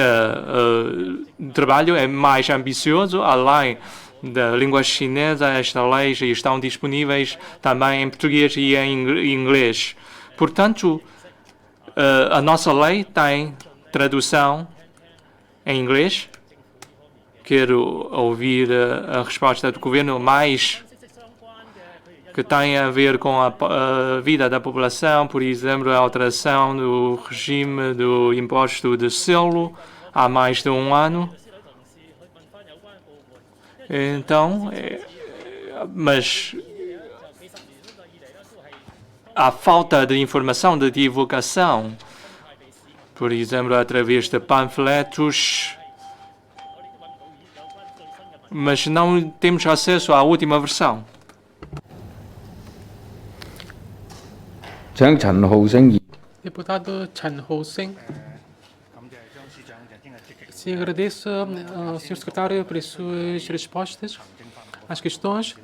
trabalho é mais ambicioso, além da língua chinesa, estas leis estão disponíveis também em português e em inglês. Portanto, a nossa lei tem tradução em inglês. Quero ouvir a resposta do governo mais que tem a ver com a vida da população, por exemplo, a alteração do regime do imposto de selo há mais de um ano. Então, mas a falta de informação, de divulgação, por exemplo, através de panfletos, mas não temos acesso à última versão. Deputado Chan Ho-seng. Sim, agradeço ao Sr. Secretário por as suas respostas às questões.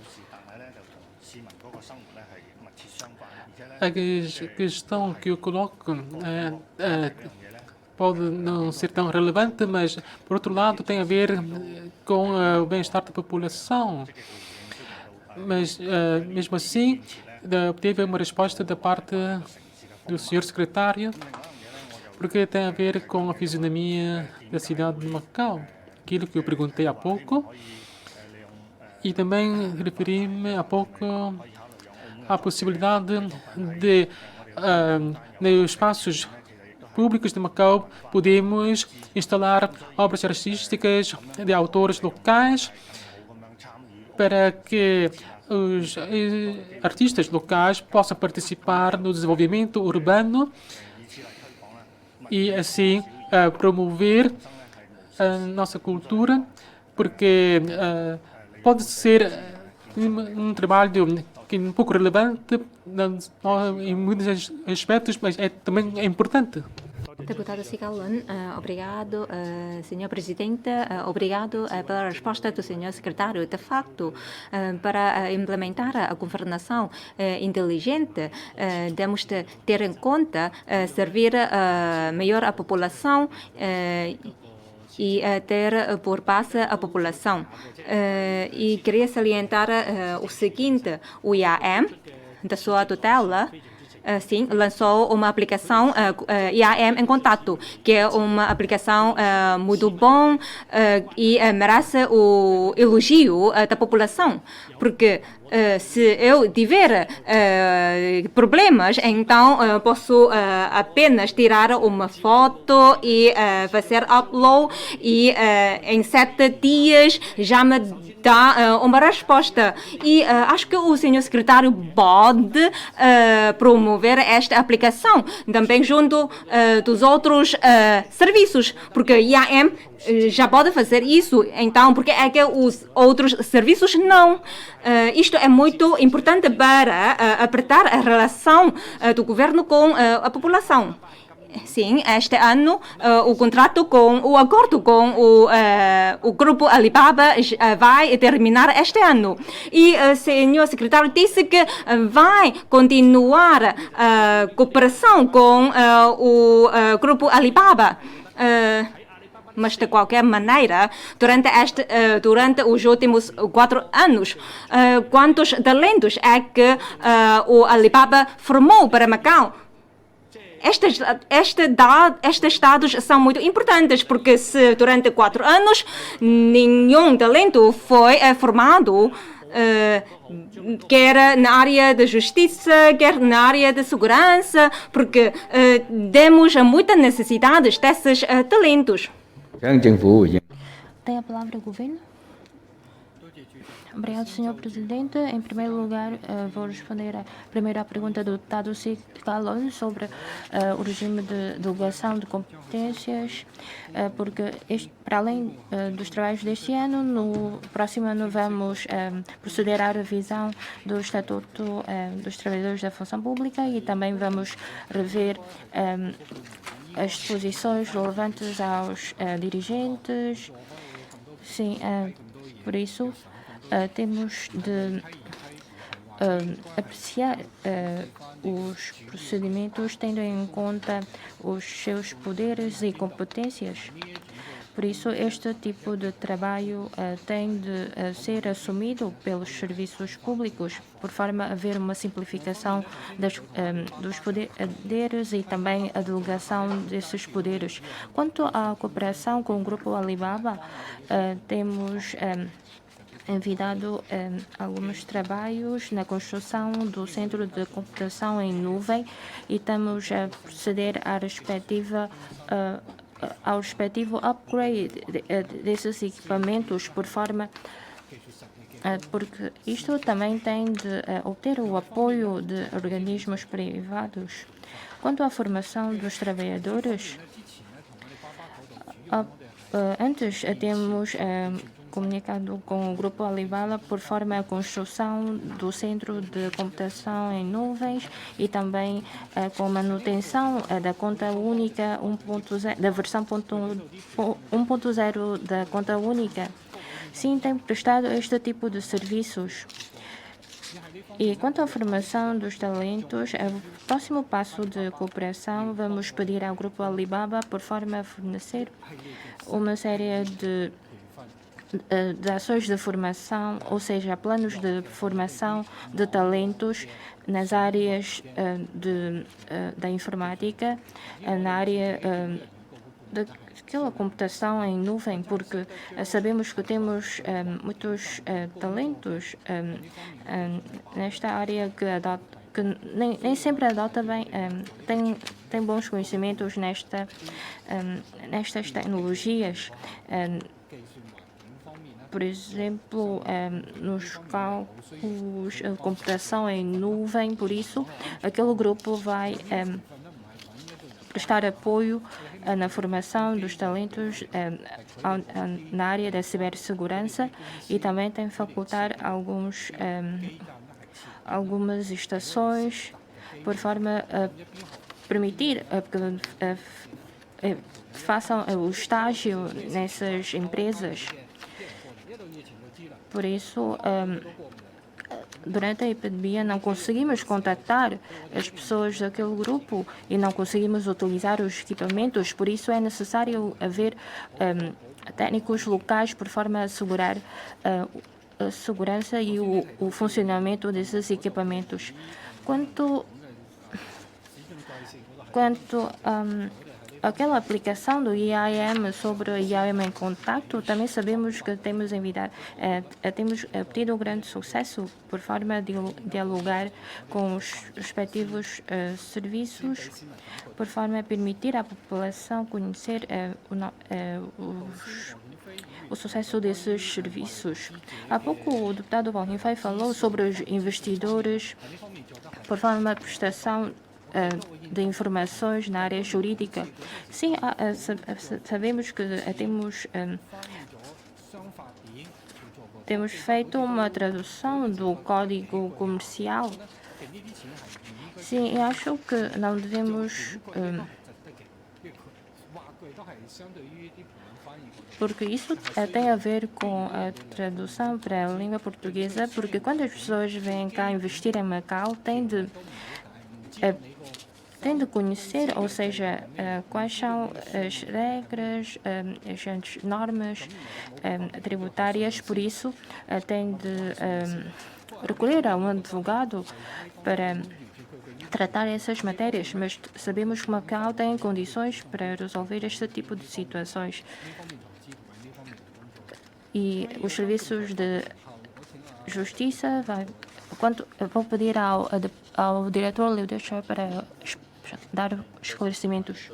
A questão que eu coloco pode não ser tão relevante, mas, por outro lado, tem a ver com o bem-estar da população. Mas, mesmo assim, obteve uma resposta da parte do Sr. Secretário, porque tem a ver com a fisionomia da cidade de Macau, aquilo que eu perguntei há pouco, e também referi-me há pouco à possibilidade de, nos espaços públicos de Macau, podemos instalar obras artísticas de autores locais para que os artistas locais possam participar no desenvolvimento urbano e, assim, promover a nossa cultura, porque pode ser um trabalho que é um pouco relevante em muitos aspectos, mas também é importante. Deputado Sigalan, obrigado, Sr. Presidente, obrigado pela resposta do Sr. Secretário. De facto, para implementar a governação inteligente, temos de ter em conta servir melhor a população e ter por base a população. E queria salientar o seguinte: o IAM, da sua tutela, sim, lançou uma aplicação IAM em Contato, que é uma aplicação muito bom e merece o elogio da população, porque se eu tiver problemas, então posso apenas tirar uma foto e fazer upload e em 7 dias já me dá uma resposta. E acho que o senhor secretário pode promover esta aplicação também junto dos outros serviços, porque o IAM já pode fazer isso, então porque é que os outros serviços não? Isto é muito importante para apertar a relação do governo com a população. Sim, este ano o acordo com o grupo Alibaba vai terminar este ano. E o senhor secretário disse que vai continuar a cooperação com o grupo Alibaba. Mas, de qualquer maneira, durante os últimos 4 anos, quantos talentos é que o Alibaba formou para Macau? Estes dados são muito importantes, porque se durante 4 anos nenhum talento foi formado, quer na área da justiça, quer na área da segurança, porque temos muitas necessidades desses talentos. Tem a palavra o governo. Obrigado, Sr. Presidente. Em primeiro lugar, vou responder primeiro à pergunta do deputado Calon sobre o regime de delegação de competências, porque para além dos trabalhos deste ano, no próximo ano vamos proceder à revisão do Estatuto dos Trabalhadores da Função Pública e também vamos rever as disposições relevantes aos dirigentes. Sim, por isso temos de apreciar os procedimentos tendo em conta os seus poderes e competências. Por isso, este tipo de trabalho tem de ser assumido pelos serviços públicos, por forma a haver uma simplificação dos poderes e também a delegação desses poderes. Quanto à cooperação com o Grupo Alibaba, temos enviado alguns trabalhos na construção do centro de computação em nuvem e estamos a proceder ao respectivo upgrade desses equipamentos por forma porque isto também tem de obter o apoio de organismos privados. Quanto à formação dos trabalhadores, antes temos comunicado com o Grupo Alibaba por forma a construção do centro de computação em nuvens e também com manutenção da conta única 1.0, da versão 1.0 da conta única. Sim, tem prestado este tipo de serviços. E quanto à formação dos talentos, o próximo passo de cooperação, vamos pedir ao Grupo Alibaba por forma a fornecer uma série de ações de formação, ou seja, planos de formação de talentos nas áreas da informática, na área daquela computação em nuvem, porque sabemos que temos muitos talentos nesta área que nem sempre adota bem, tem bons conhecimentos nestas tecnologias. Por exemplo, nos cálculos, computação em nuvem, por isso, aquele grupo vai prestar apoio na formação dos talentos na área da cibersegurança e também tem facultar algumas estações por forma a permitir que façam o estágio nessas empresas. Por isso, durante a epidemia não conseguimos contactar as pessoas daquele grupo e não conseguimos utilizar os equipamentos, por isso é necessário haver técnicos locais por forma a assegurar a segurança e o funcionamento desses equipamentos. Quanto aquela aplicação do IAM sobre o IAM em contacto, também sabemos que temos obtido um grande sucesso por forma a dialogar com os respectivos serviços, por forma a permitir à população conhecer o sucesso desses serviços. Há pouco o deputado Wang Yifei falou sobre os investidores por forma de prestação de informações na área jurídica. Sim, sabemos que temos feito uma tradução do Código Comercial. Sim, eu acho que não devemos Porque isso tem a ver com a tradução para a língua portuguesa, porque quando as pessoas vêm cá investir em Macau, têm de conhecer, ou seja, quais são as regras, as normas tributárias, por isso têm de recorrer a um advogado para tratar essas matérias, mas sabemos que Macau tem condições para resolver este tipo de situações. E os serviços de justiça vou pedir ao diretor Liu Deixa para dar esclarecimentos.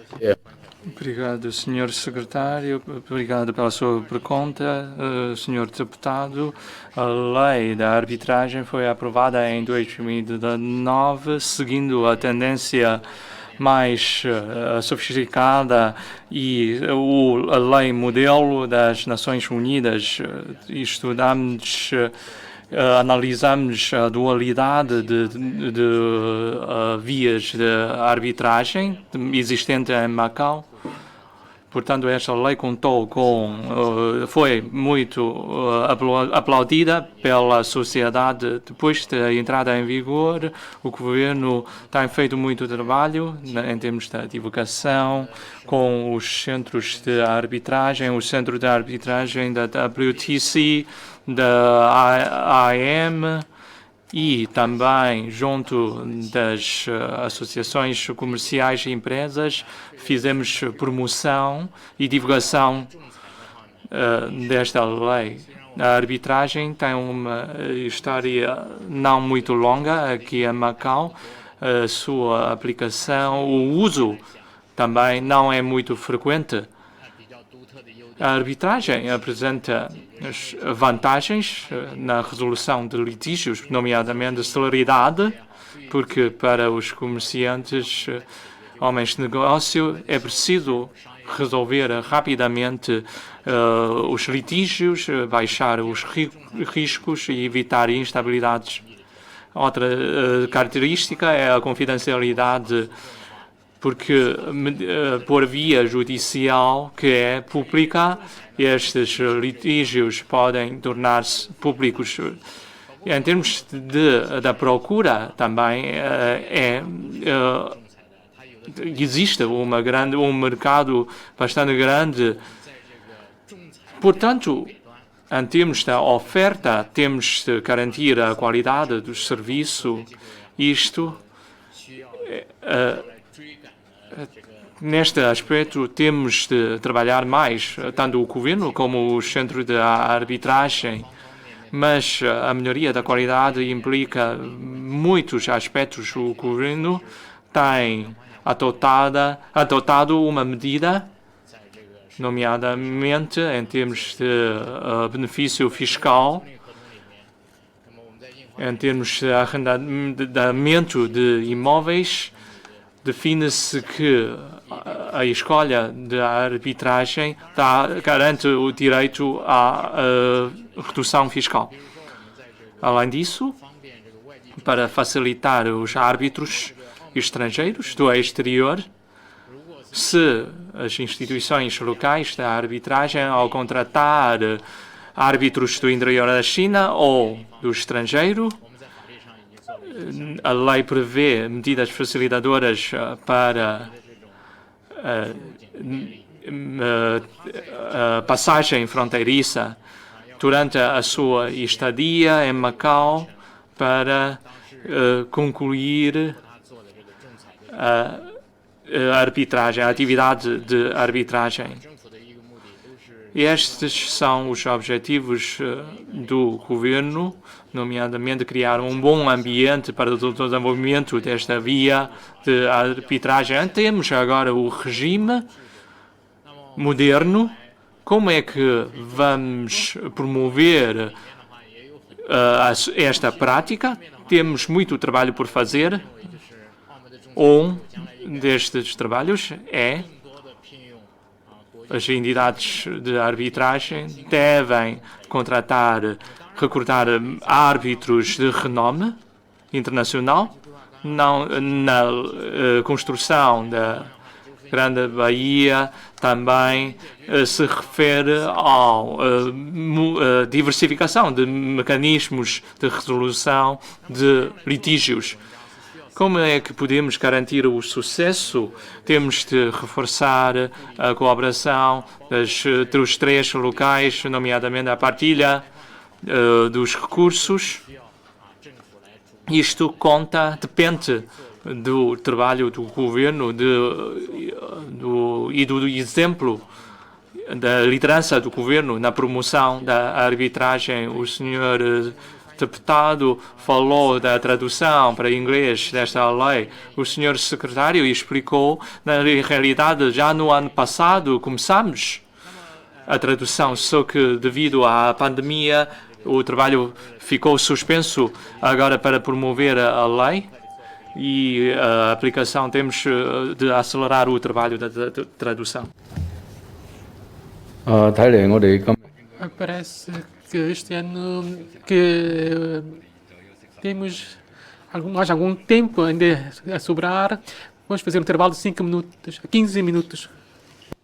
Obrigado, Sr. Secretário. Obrigado pela sua pergunta, Sr. Deputado. A lei da arbitragem foi aprovada em 2009, seguindo a tendência mais sofisticada e a lei modelo das Nações Unidas. Estudamos, analisamos a dualidade de vias de arbitragem existente em Macau. Portanto, esta lei contou foi muito aplaudida pela sociedade. Depois da entrada em vigor, o governo tem feito muito trabalho em termos de divulgação com os centros de arbitragem, o centro de arbitragem da WTC, da AIM, e também, junto das associações comerciais e empresas, fizemos promoção e divulgação desta lei. A arbitragem tem uma história não muito longa aqui em Macau. A sua aplicação, o uso também não é muito frequente. A arbitragem apresenta vantagens na resolução de litígios, nomeadamente celeridade, porque para os comerciantes, homens de negócio, é preciso resolver rapidamente os litígios, baixar os riscos e evitar instabilidades. Outra característica é a confidencialidade, porque por via judicial, que é pública, estes litígios podem tornar-se públicos. Em termos da procura, também existe um mercado bastante grande. Portanto, em termos da oferta, temos de garantir a qualidade do serviço. Isto neste aspecto, temos de trabalhar mais, tanto o governo como o centro de arbitragem, mas a melhoria da qualidade implica muitos aspectos. O governo tem adotado uma medida, nomeadamente em termos de benefício fiscal, em termos de arrendamento de imóveis. Define-se que a escolha da arbitragem garante o direito à redução fiscal. Além disso, para facilitar os árbitros estrangeiros do exterior, se as instituições locais da arbitragem, ao contratar árbitros do interior da China ou do estrangeiro, a lei prevê medidas facilitadoras para a passagem fronteiriça durante a sua estadia em Macau para concluir a arbitragem, a atividade de arbitragem. Estes são os objetivos do governo, nomeadamente criar um bom ambiente para o desenvolvimento desta via de arbitragem. Temos agora o regime moderno. Como é que vamos promover esta prática? Temos muito trabalho por fazer. Um destes trabalhos é as entidades de arbitragem devem recrutar árbitros de renome internacional na construção Grande Bahia também se refere à diversificação de mecanismos de resolução de litígios. Como é que podemos garantir o sucesso? Temos de reforçar a colaboração dos 3 locais, nomeadamente a partilha dos recursos. Isto depende do trabalho do governo e do exemplo da liderança do governo na promoção da arbitragem. O senhor deputado falou da tradução para inglês desta lei. O senhor secretário explicou, na realidade, já no ano passado começamos a tradução, só que devido à pandemia o trabalho ficou suspenso agora para promover a lei e a aplicação. Temos de acelerar o trabalho da tradução. Parece que este ano que temos mais algum tempo ainda a sobrar. Vamos fazer um intervalo de 5 minutos, 15 minutos.